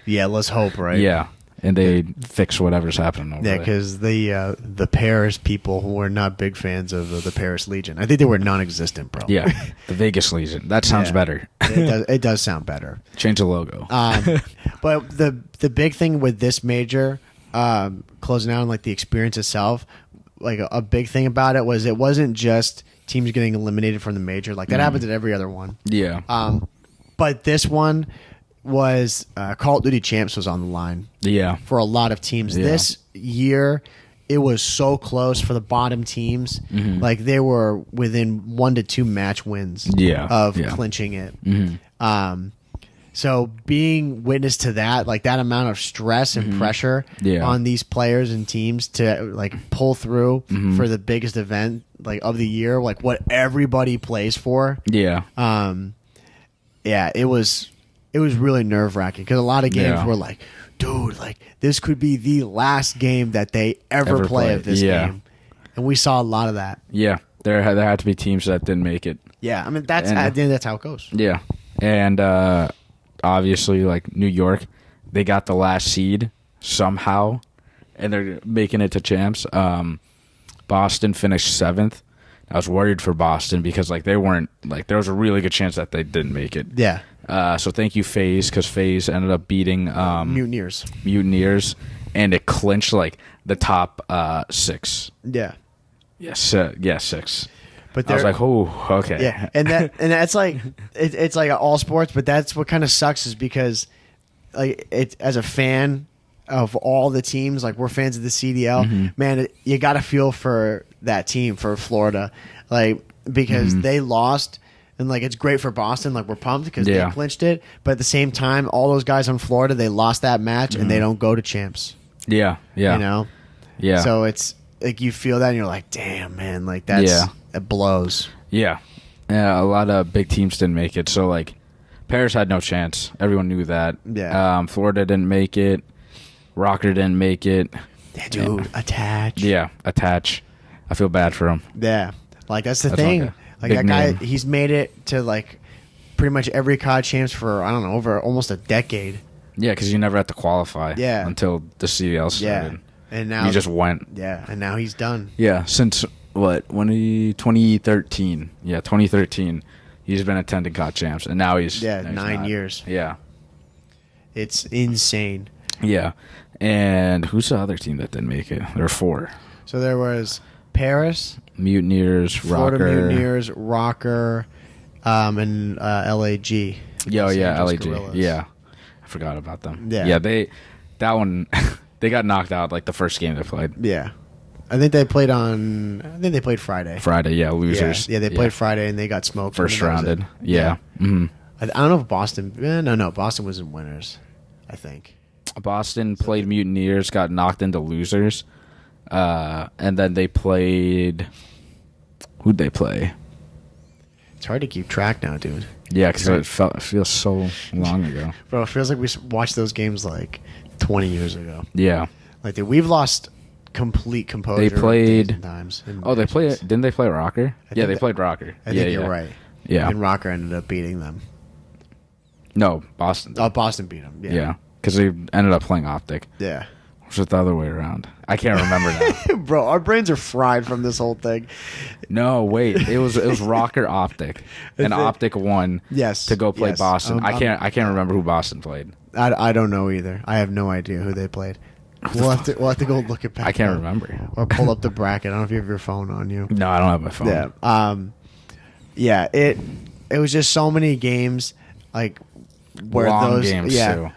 A: Yeah, let's hope, right?
B: Yeah. And they fix whatever's happening over there.
A: Yeah, because the Paris people were not big fans of the Paris Legion. I think they were non-existent, bro.
B: Yeah, the Vegas Legion. That sounds better.
A: It does sound better.
B: Change the logo.
A: But the big thing with this major, closing out on like the experience itself, like a big thing about it was it wasn't just teams getting eliminated from the major. Like that happens at every other one.
B: Yeah.
A: But this one was Call of Duty Champs was on the line.
B: Yeah.
A: For a lot of teams. Yeah. This year, it was so close for the bottom teams. Like they were within 1 to 2 match wins of clinching it. So being witness to that, like that amount of stress and pressure on these players and teams to like pull through for the biggest event like of the year, like what everybody plays for. It was really nerve wracking because a lot of games were like, dude, like this could be the last game that they ever play of this game, and we saw a lot of that. Yeah,
B: there had to be teams that didn't make it.
A: Yeah, I mean that's at the end that's how it goes.
B: Yeah, and obviously, like New York, they got the last seed somehow, and they're making it to champs. Boston finished 7th. I was worried for Boston because like they weren't like there was a really good chance that they didn't make it.
A: Yeah.
B: So thank you FaZe because FaZe ended up beating Mutineers, and it clinched like the top 6.
A: Yeah.
B: Yes. 6.
A: But
B: I was like, oh, okay.
A: Yeah, and that's like it's like all sports, but that's what kind of sucks is because like it as a fan of all the teams, like we're fans of the CDL, man, you got to feel for that team for Florida, like because they lost, and like it's great for Boston, like we're pumped because they clinched it, but at the same time, all those guys on Florida, they lost that match and they don't go to champs.
B: Yeah,
A: you know, So it's like you feel that and you're like, damn, man, like that's it blows.
B: Yeah, a lot of big teams didn't make it, so like Paris had no chance. Everyone knew that.
A: Yeah,
B: Florida didn't make it. Rocker didn't make it.
A: Yeah, dude, Attach.
B: Yeah, Attach. I feel bad for him.
A: Yeah, like that's the thing. Like
B: Big
A: that guy,
B: name.
A: he's made it to like pretty much every COD champs for I don't know over almost a decade.
B: Yeah, because you never had to qualify.
A: Yeah.
B: Until the CDL started.
A: Yeah, and now
B: You just went.
A: Yeah, and now he's done.
B: Yeah, since what? 2013. Yeah, 2013. He's been attending COD champs, and now he's
A: 9 years.
B: Yeah.
A: It's insane.
B: Yeah. And who's the other team that didn't make it? There were 4.
A: So there was Paris,
B: Mutineers,
A: Florida
B: Rocker.
A: Mutineers, Rocker, and LAG.
B: Yeah,
A: Los
B: yeah,
A: Angeles
B: LAG.
A: Guerrillas.
B: Yeah. I forgot about them.
A: Yeah.
B: Yeah, that one, they got knocked out like the first game they played.
A: Yeah. I think they played Friday.
B: Friday, yeah, losers.
A: Yeah, they played Friday and they got smoked.
B: First
A: and that was
B: rounded.
A: it.
B: Yeah. Mm-hmm.
A: I don't know if Boston. No, Boston was in winners. I think.
B: Boston played Mutineers, got knocked into losers, and then they played. Who'd they play?
A: It's hard to keep track now, dude.
B: Yeah, because it feels so long ago.
A: Bro, it feels like we watched those games like 20 years ago.
B: Yeah.
A: Like we've lost complete composure.
B: They played.
A: days and times in
B: Oh, they played.
A: matches.
B: Didn't they play Rocker? Yeah, they
A: that-
B: played Rocker.
A: I think you're right.
B: Yeah.
A: And Rocker ended up beating them.
B: No, Boston.
A: Oh, Boston beat them.
B: Yeah, because they ended up playing Optic.
A: Yeah.
B: Or was it the other way around? I can't remember now.
A: Bro, our brains are fried from this whole thing.
B: No, wait. It was Rocker Optic, and
A: it?
B: Optic won.
A: Yes,
B: To go play
A: yes.
B: Boston. I can't remember who Boston played.
A: I don't know either. I have no idea who they played. We'll have to go look it back.
B: I can't
A: up.
B: remember.
A: Or pull up the bracket. I don't know if you have your phone on you.
B: No, I don't have my phone.
A: Yeah. Yeah. It was just so many games, like where
B: Long
A: those
B: games too.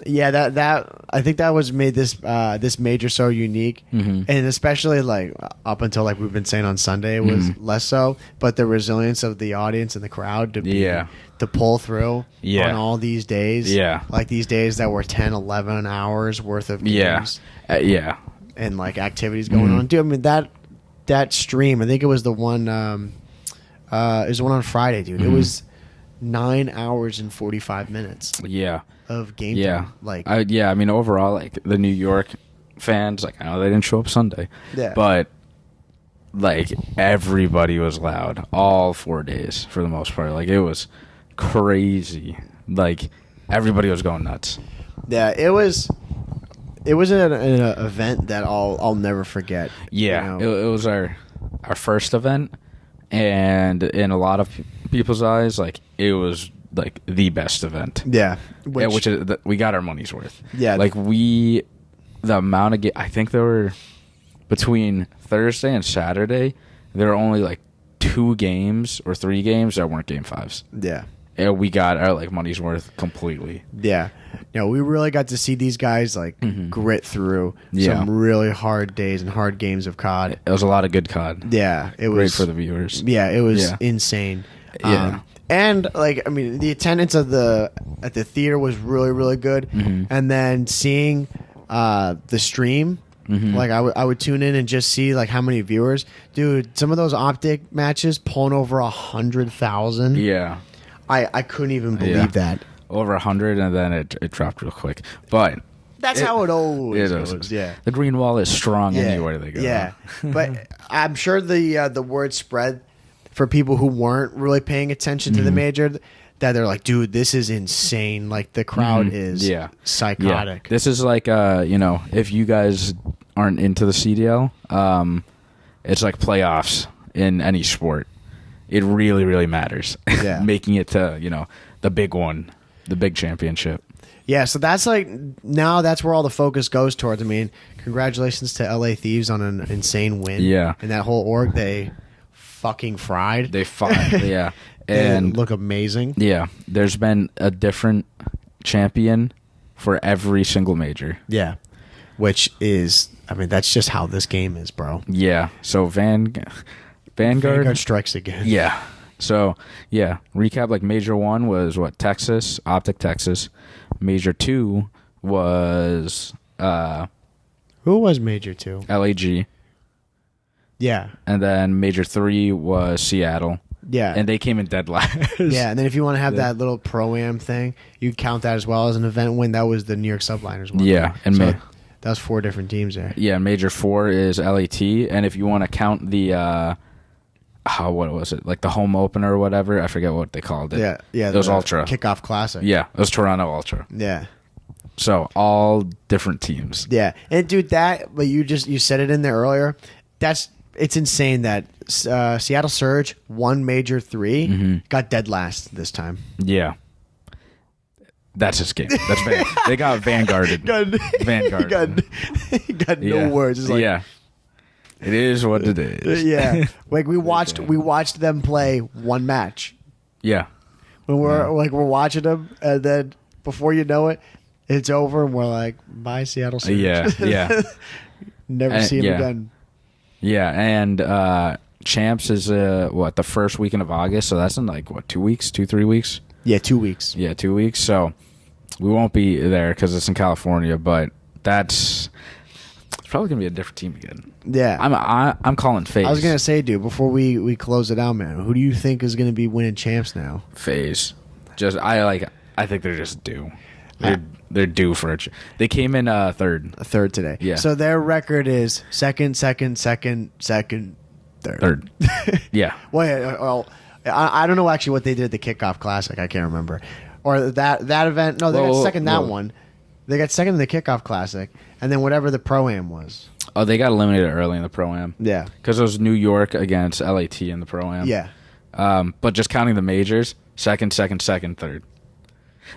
A: Yeah, that I think that was made this major so unique, and especially like up until like we've been saying on Sunday it was less so, but the resilience of the audience and the crowd to pull through on all these days, like these days that were 10, 11 hours worth of games, and like activities going on. Dude, I mean that stream, I think it was the one, it was the one on Friday, dude. It was 9 hours and 45 minutes.
B: Yeah.
A: Of game
B: Yeah.
A: time. Like
B: I mean, overall, like the New York fans, like I know they didn't show up Sunday, but like everybody was loud all 4 days for the most part. Like it was crazy. Like everybody was going nuts.
A: Yeah, it was an event that I'll never forget.
B: Yeah,
A: you know?
B: it was our first event, and in a lot of people's eyes, like it was like the best event.
A: Yeah,
B: which is we got our money's worth.
A: Yeah,
B: like the amount of I think there were between Thursday and Saturday, there were only like 2 games or 3 games that weren't game 5s.
A: Yeah,
B: and we got our like money's worth completely.
A: Yeah, we really got to see these guys like grit through some really hard days and hard games of COD.
B: It was a lot of good COD.
A: Yeah, it was
B: great for the viewers.
A: Yeah, it was insane.
B: Yeah.
A: And like I mean, the attendance at the theater was really, really good. And then seeing the stream, like I would tune in and just see like how many viewers. Dude, some of those Optic matches pulling over 100,000.
B: Yeah,
A: I couldn't even believe that.
B: Over 100, and then it dropped real quick. But
A: that's how it always goes. Yeah,
B: the green wall is strong anywhere they go.
A: Yeah, but I'm sure the word spread for people who weren't really paying attention to the major, that they're like, dude, this is insane. Like the crowd is psychotic.
B: Yeah. This is like if you guys aren't into the CDL, it's like playoffs in any sport. It really, really matters.
A: Yeah.
B: Making it to, the big one, the big championship.
A: Yeah, so that's like, now that's where all the focus goes towards. I mean, congratulations to LA Thieves on an insane win.
B: Yeah.
A: And that whole org, they fucking fried.
B: They fought, yeah. And
A: look amazing.
B: Yeah. There's been a different champion for every single major.
A: Yeah. Which is, I mean, that's just how this game is, bro.
B: Yeah. So Vanguard
A: strikes again.
B: Yeah. So, yeah, recap, like Major 1 was what? Texas, Optic Texas. Major 2 was
A: who was Major 2?
B: LAG.
A: Yeah.
B: And then Major 3 was Seattle.
A: Yeah.
B: And they came in dead last.
A: Yeah, and then if you want to have that little pro-am thing, you count that as well as an event win. That was the New York Subliners one.
B: Yeah. And
A: so that was 4 different teams there.
B: Yeah, Major 4 is LAT. And if you want to count the what was it? Like the home opener or whatever. I forget what they called it.
A: Yeah.
B: It was Ultra.
A: Kickoff Classic.
B: Yeah, it was Toronto Ultra.
A: Yeah.
B: So all different teams.
A: Yeah. And dude, but you said it in there earlier. It's insane that Seattle Surge won Major 3, got dead last this time.
B: Yeah. That's his game. They got vanguarded. Vanguarded.
A: got no words. It's like,
B: yeah. It is what it is.
A: Yeah. Like we watched them play one match.
B: Yeah.
A: When we're watching them, and then before you know it, it's over, and we're like, bye, Seattle Surge.
B: Yeah.
A: Never see him again.
B: Yeah, and Champs is the first weekend of August, so that's in 2 weeks, 3 weeks?
A: Yeah, 2 weeks.
B: Yeah, 2 weeks. So we won't be there because it's in California, but it's probably gonna be a different team again.
A: Yeah,
B: I'm calling FaZe.
A: I was gonna say, dude, before we close it out, man, who do you think is gonna be winning Champs now?
B: FaZe. I think they're just due. They're due for it. They came in third.
A: Third today.
B: Yeah.
A: So their record is second, third.
B: Third. Yeah.
A: Well, I don't know actually what they did at the Kickoff Classic. I can't remember. Or that event. No, they got second that one. They got second in the Kickoff Classic, and then whatever the Pro-Am was.
B: Oh, they got eliminated early in the Pro-Am.
A: Yeah. Because
B: it was New York against LAT in the Pro-Am.
A: Yeah.
B: But just counting the majors, second, third.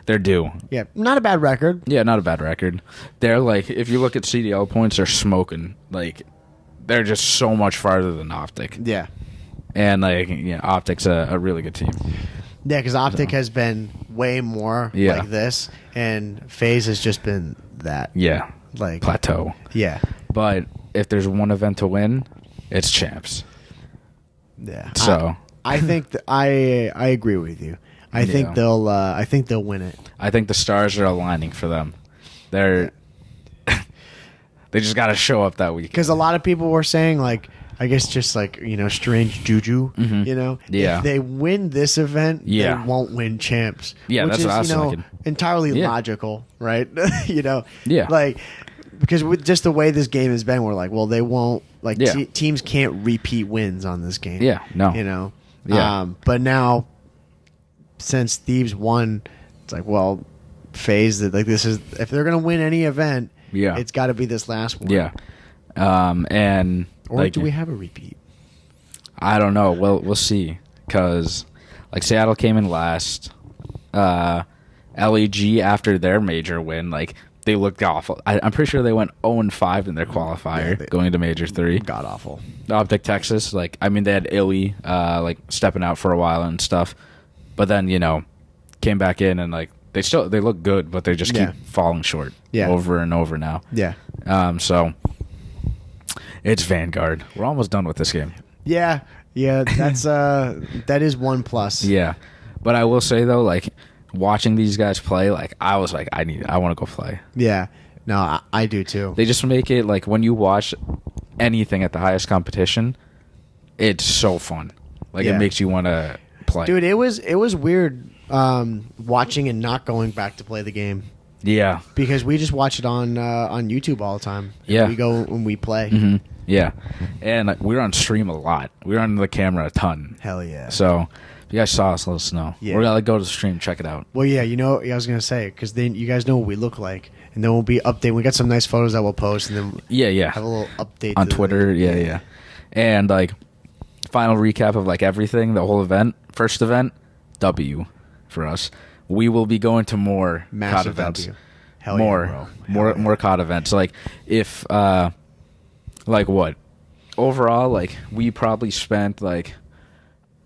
B: They're due.
A: Yeah, not a bad record.
B: Yeah, not a bad record. They're if you look at CDL points, they're smoking. They're just so much farther than Optic.
A: Yeah.
B: And Optic's a really good team.
A: Yeah, because Optic has been way more like this, and FaZe has just been that.
B: Yeah. Plateau.
A: Yeah.
B: But if there's one event to win, it's Champs.
A: Yeah.
B: So
A: I think I agree with you. I think they'll win it.
B: I think the stars are aligning for them. They just got to show up that week.
A: Because a lot of people were saying I guess just strange juju.
B: Yeah.
A: If they win this event, they won't win Champs.
B: Yeah,
A: which
B: that's what I was thinking.
A: Entirely logical, right?
B: Yeah.
A: Because with just the way this game has been, we're like, well, they won't teams can't repeat wins on this game.
B: Yeah, no.
A: Yeah. But now, since Thieves won, it's like, well, FaZe that this is if they're gonna win any event, it's got to be this last one.
B: Yeah. And
A: do we have a repeat?
B: I don't know. Well, we'll see. Because Seattle came in last. LEG after their major win, they looked awful. I'm pretty sure they went 0-5 in their qualifier going into Major 3.
A: God awful.
B: Optic Texas, they had Illy stepping out for a while and stuff, but then came back in and they look good, but they just keep falling short over and over now.
A: Yeah.
B: So it's Vanguard. We're almost done with this game.
A: Yeah. That's that is one plus.
B: Yeah, but I will say though, watching these guys play, I was I want to go play.
A: Yeah. No, I do too.
B: They just make it when you watch anything at the highest competition, it's so fun. It makes you want to play.
A: Dude, it was weird watching and not going back to play the game.
B: Yeah.
A: Because we just watch it on YouTube all the time.
B: Yeah.
A: We go when we play.
B: Mm-hmm. Yeah. And we're on stream a lot. We're on the camera a ton.
A: Hell yeah.
B: So if you guys saw us, let us know.
A: Yeah.
B: We're going to go to the stream, check it out.
A: Well, yeah, I was going to say, because then you guys know what we look like. And then we'll be updating. We got some nice photos that we'll post. And then have a little update.
B: On Twitter, yeah. And, final recap of, everything, the whole event, first event, W for us. We will be going to more COD events.
A: W. Hell yeah, bro.
B: More COD events. If, what? Overall, we probably spent, I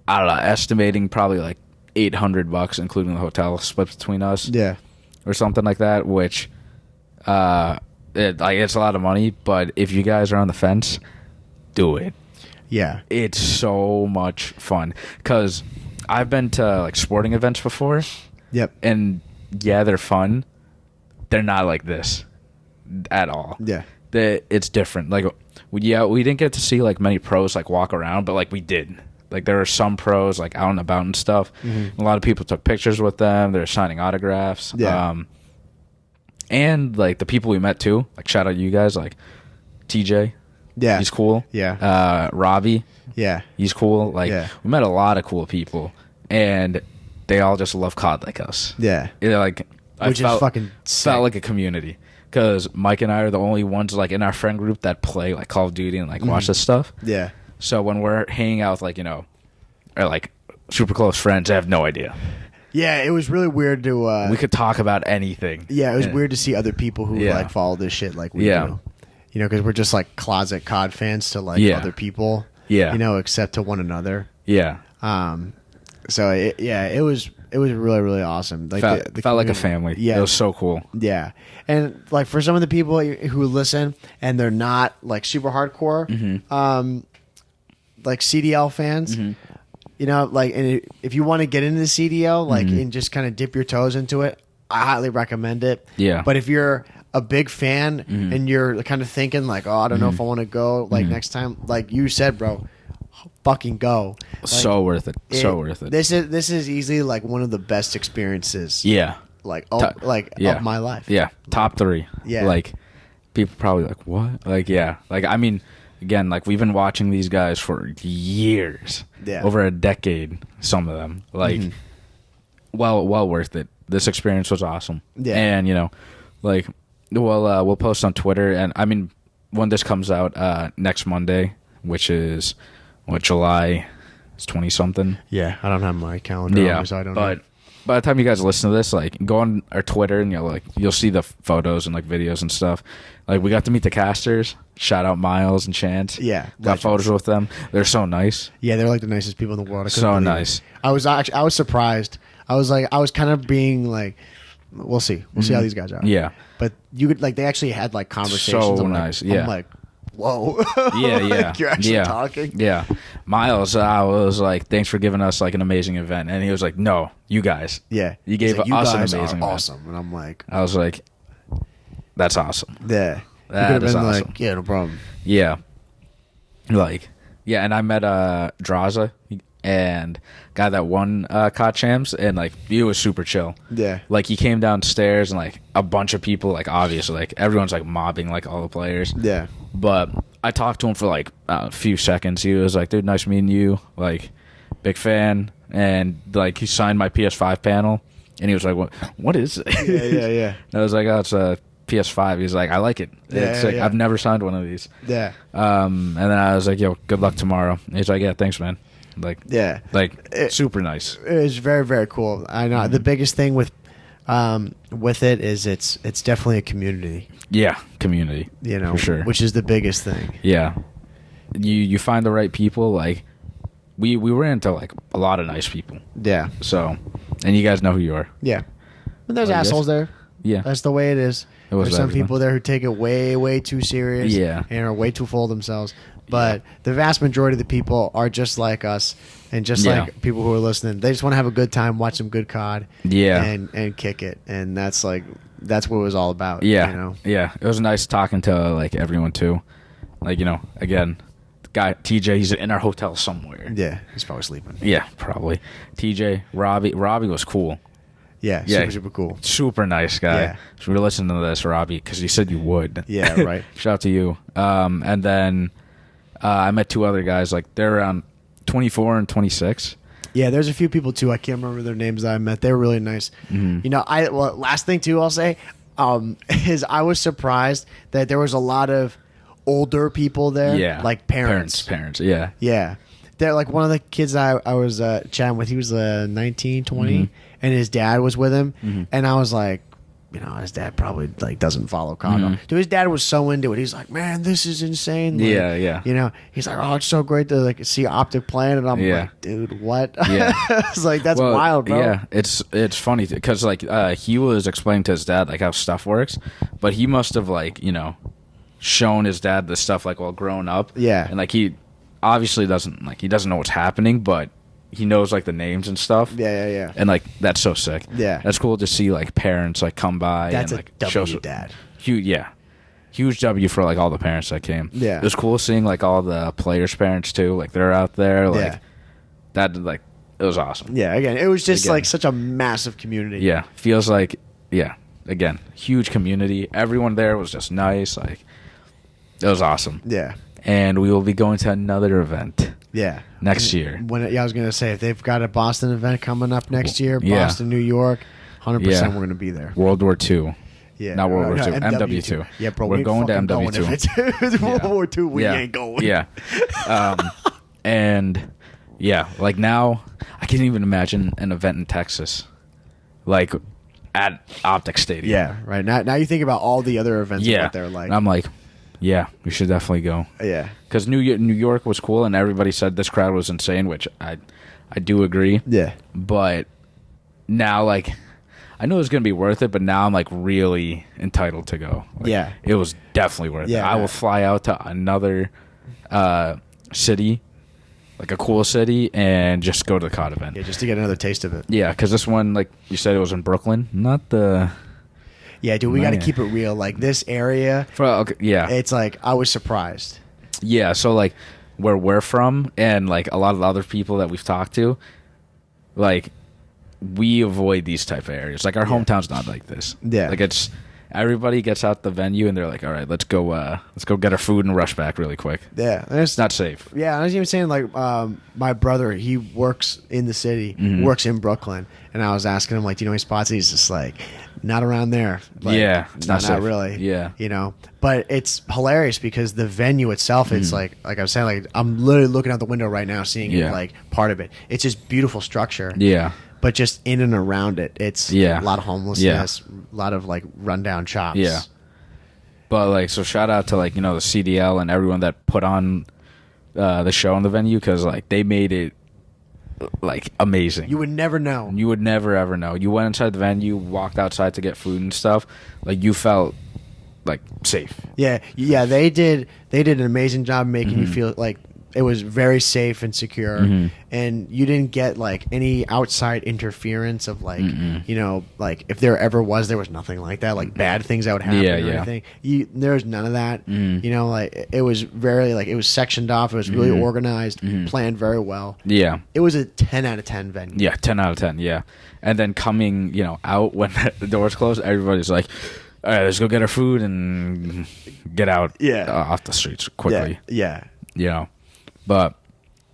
B: don't know, estimating probably $800, including the hotel split between us.
A: Yeah.
B: Or something like that, which it's a lot of money, but if you guys are on the fence, do it.
A: Yeah.
B: It's so much fun. Because I've been to sporting events before.
A: Yep.
B: And yeah, they're fun. They're not like this at all.
A: Yeah.
B: It's different. We didn't get to see many pros walk around, but we did. There were some pros out and about and stuff. Mm-hmm. A lot of people took pictures with them. They're signing autographs.
A: Yeah.
B: And the people we met too. Shout out you guys. TJ
A: Yeah.
B: He's cool.
A: Yeah.
B: Robbie.
A: Yeah.
B: He's cool. Like, we met a lot of cool people, and they all just love COD like us.
A: Yeah.
B: Like,
A: Which is fucking sick.
B: Felt like a community. Because Mike and I are the only ones, like, in our friend group that play, like, Call of Duty and, like, watch this stuff.
A: Yeah.
B: So when we're hanging out with, like, you know, or, like, super close friends, I have no idea.
A: Yeah, it was really weird to...
B: we could talk about anything.
A: Yeah, it was weird to see other people who, like, follow this shit like we do. You know, because we're just, like, closet COD fans to, like, other people.
B: Yeah.
A: You know, except to one another.
B: Yeah.
A: So, it was really, really awesome. Like,
B: felt like a family. Yeah. It was so cool.
A: Yeah. And, like, for some of the people who listen and they're not, like, super hardcore, like, CDL fans... You know, like, and if you want to get into the CDL, like, and just kind of dip your toes into it, I highly recommend it.
B: Yeah.
A: But if you're a big fan and you're kind of thinking, like, oh, I don't know if I want to go, like, next time, like you said, bro, fucking go. Like,
B: so worth it. So worth it.
A: This is easily, like, one of the best experiences.
B: Yeah.
A: Like, of my life.
B: Yeah. Top 3.
A: Yeah.
B: Like, people probably like, what? Like, yeah. Like, I mean... Again, like, we've been watching these guys for years. Yeah. Over a decade, some of them. Like, well worth it. This experience was awesome. Yeah. And, you know, like, we'll post on Twitter. And, I mean, when this comes out next Monday, which is, July 20-something?
A: Yeah, I don't have my calendar on, so I don't know.
B: But by the time you guys listen to this, like, go on our Twitter and you'll see the photos and, like, videos and stuff. Like, we got to meet the casters. Shout out Miles and Chance.
A: Yeah,
B: got photos with them. They're so nice.
A: Yeah, they're like the nicest people in the world.
B: So nice.
A: I was surprised. I was kind of being like, we'll see how these guys are.
B: Yeah,
A: but you could, like, they actually had, like, conversations.
B: So nice. Yeah,
A: I'm like, whoa.
B: Yeah.
A: Like, you're actually talking.
B: Yeah, Miles, I was like, thanks for giving us, like, an amazing event, and he was like, no, you guys.
A: Yeah,
B: you gave us an amazing event.
A: Awesome, and I'm like,
B: I was like, that's awesome.
A: Yeah.
B: That is awesome.
A: Like, yeah, no problem.
B: Yeah. Like, yeah, and I met Draza and guy that won COD Champs, and, like, he was super chill.
A: Yeah.
B: Like, he came downstairs and, like, a bunch of people, like, obviously, like, everyone's, like, mobbing, like, all the players.
A: Yeah.
B: But I talked to him for, like, a few seconds. He was like, dude, nice meeting you. Like, big fan. And, like, he signed my PS5 panel, and he was like, what is it?
A: Yeah.
B: And I was like, oh, it's a PS5. He's like, I like it. It's like, I've never signed one of these.
A: Yeah.
B: And then I was like, yo, good luck tomorrow. And he's like, yeah, thanks, man. Like, yeah, like, super nice.
A: It was very, very cool. I know the biggest thing with it is it's definitely a community.
B: Yeah, community.
A: You know,
B: for sure.
A: Which is the biggest thing.
B: Yeah, you find the right people. Like, we ran into, like, a lot of nice people.
A: Yeah.
B: So, and you guys know who you are.
A: Yeah. And there's assholes there.
B: Yeah.
A: That's the way it is. There's some people there who take it way, way too serious.
B: Yeah.
A: And are way too full of themselves. But the vast majority of the people are just like us, and just like people who are listening. They just want to have a good time, watch some good COD, and kick it. And that's what it was all about.
B: Yeah,
A: you know?
B: Yeah. It was nice talking to, like, everyone too. Like, you know, again, the guy TJ, he's in our hotel somewhere.
A: Yeah, he's probably sleeping.
B: Yeah, probably. TJ, Robbie was cool.
A: Yeah, super cool.
B: Super nice guy. Yeah. So we're listening to this, Robbie, because you said you would.
A: Yeah, right.
B: Shout out to you. And then I met 2 other guys. Like, they're around 24 and 26.
A: Yeah, there's a few people, too. I can't remember their names that I met. They were really nice. Mm-hmm. You know, last thing, too, I'll say, is I was surprised that there was a lot of older people there.
B: Yeah.
A: Like parents.
B: Yeah.
A: Yeah. They're like, one of the kids I was chatting with, he was 19, 20, and his dad was with him. And I was like, you know, his dad probably, like, doesn't follow COD. Dude, his dad was so into it. He's like, man, this is insane. Like,
B: yeah.
A: You know, he's like, oh, it's so great to, like, see Optic playing. And I'm like, dude, what?
B: Yeah.
A: It's like, that's wild, bro.
B: Yeah, it's funny because, like, he was explaining to his dad, like, how stuff works, but he must have, like, you know, shown his dad the stuff, like, while growing up.
A: Yeah.
B: And, like, he obviously doesn't know what's happening, but he knows, like, the names and stuff.
A: Yeah.
B: And, like, that's so sick.
A: Yeah.
B: That's cool to see, like, parents, like, come by.
A: That's
B: and, like,
A: a W, Dad.
B: Huge W for, like, all the parents that came.
A: Yeah.
B: It was cool seeing, like, all the players' parents, too. Like, they're out there. Like, that, like, it was awesome.
A: Yeah, again, it was just, like, such a massive community.
B: Yeah. Feels like, again, huge community. Everyone there was just nice. Like, it was awesome.
A: Yeah.
B: and we will be going to another event.
A: Yeah.
B: Next year.
A: I was gonna say if they've got a Boston event coming up next year,
B: Yeah.
A: Boston, New York, 100% we're gonna be there.
B: World War II.
A: Yeah,
B: not World War
A: no,
B: II. MW2.
A: Yeah, bro,
B: we're
A: we
B: going to
A: fucking
B: MW2.
A: Going. If it's World War II, we ain't going.
B: Yeah. And yeah, like now, I can't even imagine an event in Texas, like at Optic Stadium.
A: Yeah, right. Now you think about all the other events out there. Like,
B: and I'm like, yeah, we should definitely go.
A: Yeah,
B: because New York was cool, and everybody said this crowd was insane, which I do agree.
A: Yeah,
B: but now, like, I knew it was gonna be worth it, but now I'm like really entitled to go. Like,
A: yeah,
B: it was definitely worth it. I will fly out to another city, like a cool city, and just go to the COD event.
A: Yeah, just to get another taste of it.
B: Yeah, because this one, like you said, it was in Brooklyn, not the.
A: Yeah, dude, we got to keep it real. Like this area, it's like I was surprised.
B: Yeah, so like where we're from, and like a lot of the other people that we've talked to, like we avoid these type of areas. Like our hometown's not like this.
A: Yeah,
B: like it's everybody gets out the venue and they're like, all right, let's go get our food and rush back really quick.
A: Yeah,
B: it's not safe.
A: Yeah, I was even saying like my brother, he works in the city, works in Brooklyn, and I was asking him like, do you know any spots? He's just like, not around there. Like,
B: yeah, it's not
A: really.
B: Yeah,
A: you know, but it's hilarious because the venue itself, it's like I was saying, like I'm literally looking out the window right now, seeing it, like part of it. It's just beautiful structure.
B: Yeah.
A: But just in and around it, it's a lot of homelessness, a lot of like rundown shops.
B: Yeah. But like, so shout out to like, you know, the CDL and everyone that put on the show in the venue, because like they made it like amazing.
A: You would never know.
B: You would never ever know. You went inside the venue, walked outside to get food and stuff. Like you felt like safe.
A: Yeah. They did an amazing job making you feel like it was very safe and secure, and you didn't get like any outside interference of like you know, like if there ever was, there was nothing like that, like bad things that would happen or anything. There was none of that. You know, like it was very like it was sectioned off. It was really organized, planned very well.
B: Yeah,
A: it was a 10 out of 10 venue.
B: Yeah, 10 out of 10. Yeah, and then coming, you know, out when the doors closed, everybody's like, all right, let's go get our food and get out. Off the streets quickly.
A: Yeah.
B: You know. But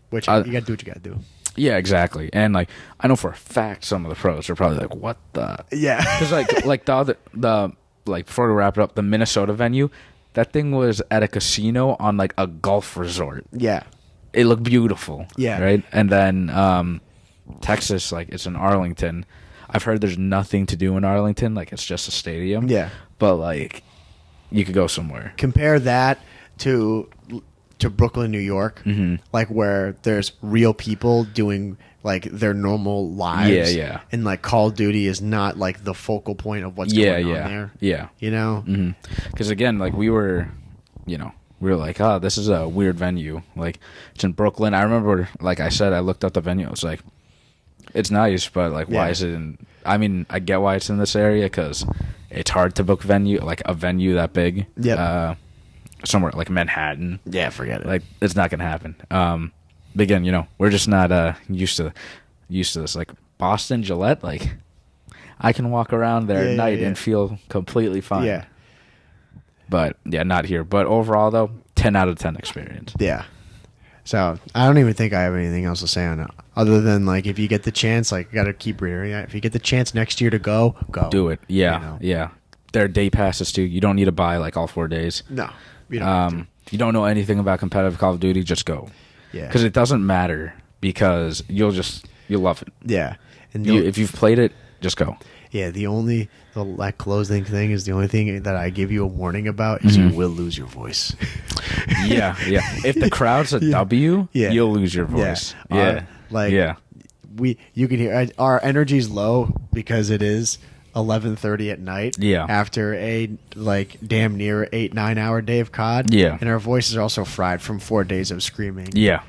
A: which you gotta do what you gotta do.
B: Yeah, exactly. And like I know for a fact some of the pros are probably like, what the?
A: Yeah.
B: Because like the like before we wrap it up, the Minnesota venue, that thing was at a casino on like a golf resort.
A: Yeah.
B: It looked beautiful.
A: Yeah.
B: Right. And then Texas, like it's in Arlington. I've heard there's nothing to do in Arlington. Like it's just a stadium.
A: Yeah.
B: But like you could go somewhere.
A: Compare that to Brooklyn, New York, like where there's real people doing like their normal lives.
B: Yeah.
A: And like Call of Duty is not like the focal point of what's going on there.
B: Yeah.
A: You know?
B: Because again, like we were like, oh, this is a weird venue. Like it's in Brooklyn. I remember, like I said, I looked up the venue. I was like, it's nice, but like, why is it in? I mean, I get why it's in this area because it's hard to book a venue that big.
A: Yeah.
B: Somewhere like Manhattan.
A: Yeah, forget it.
B: Like it's not gonna happen. But again, you know, we're just not used to this. Like Boston, Gillette, like I can walk around there at night and feel completely fine.
A: Yeah.
B: But yeah, not here. But overall though, 10 out of 10 experience.
A: Yeah. So I don't even think I have anything else to say on it, other than like if you get the chance, like you gotta keep reiterating. If you get the chance next year to go.
B: Do it. Yeah.
A: You know?
B: Yeah. There are day passes too. You don't need to buy like all 4 days.
A: No. You don't
B: you don't know anything about competitive Call of Duty, just go.
A: Yeah.
B: Because it doesn't matter, because you'll love it.
A: Yeah. And
B: if you've played it, just go.
A: Yeah, the closing thing is the only thing that I give you a warning about is you will lose your voice.
B: Yeah. If the crowd's a W, you'll lose your voice.
A: You can hear our energy's low because it is 11:30 at night.
B: Yeah.
A: After a like damn near 8-9 hour day of COD.
B: Yeah.
A: And our voices are also fried from 4 days of screaming.
B: Yeah.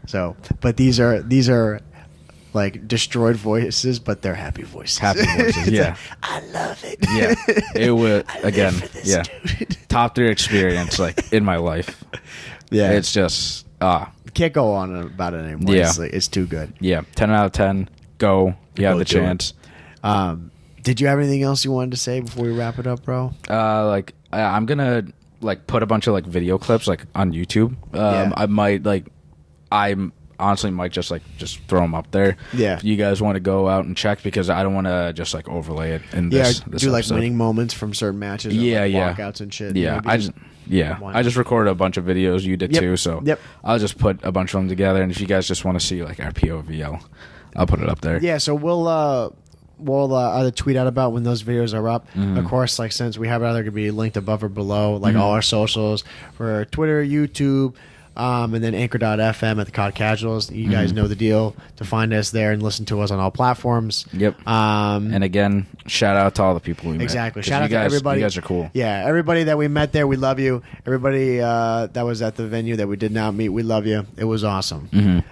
A: So, but these are like destroyed voices, but they're happy voices.
B: Happy voices. Yeah.
A: I love it.
B: Yeah. It would again.
A: This, dude.
B: Top 3 experience like in my life.
A: Yeah.
B: It's just
A: can't go on about it anymore.
B: Yeah.
A: It's too good.
B: Yeah. 10 out of 10. Go. You have the chance.
A: Did you have anything else you wanted to say before we wrap it up, bro?
B: I'm gonna like put a bunch of like video clips like on YouTube. I honestly might just throw them up there.
A: Yeah.
B: If you guys want to go out and check, because I don't want to just like overlay it in this.
A: Do
B: episode.
A: like winning moments from certain matches.
B: Yeah,
A: walkouts and shit.
B: Yeah, I just recorded a bunch of videos. You did too, so I'll just put a bunch of them together. And if you guys just want to see like our POV, I'll put it up there.
A: Yeah, so we'll either tweet out about when those videos are up. Of course, like since we have it either going to be linked above or below, like all our socials for Twitter, YouTube, and then Anchor.fm at the COD Casuals. You guys know the deal to find us there and listen to us on all platforms.
B: Yep. And again, shout out to all the people we met.
A: Exactly. Shout out to everybody.
B: You guys are cool.
A: Yeah, everybody that we met there, we love you. Everybody that was at the venue that we did not meet, we love you. It was awesome.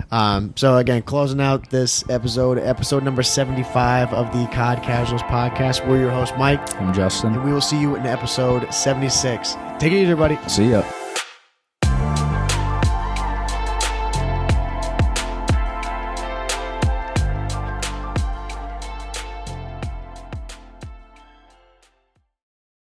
A: So again, closing out this episode number 75 of the COD Casuals podcast. We're your host, Mike.
B: I'm Justin.
A: And we will see you in episode 76. Take it easy, everybody.
B: See ya.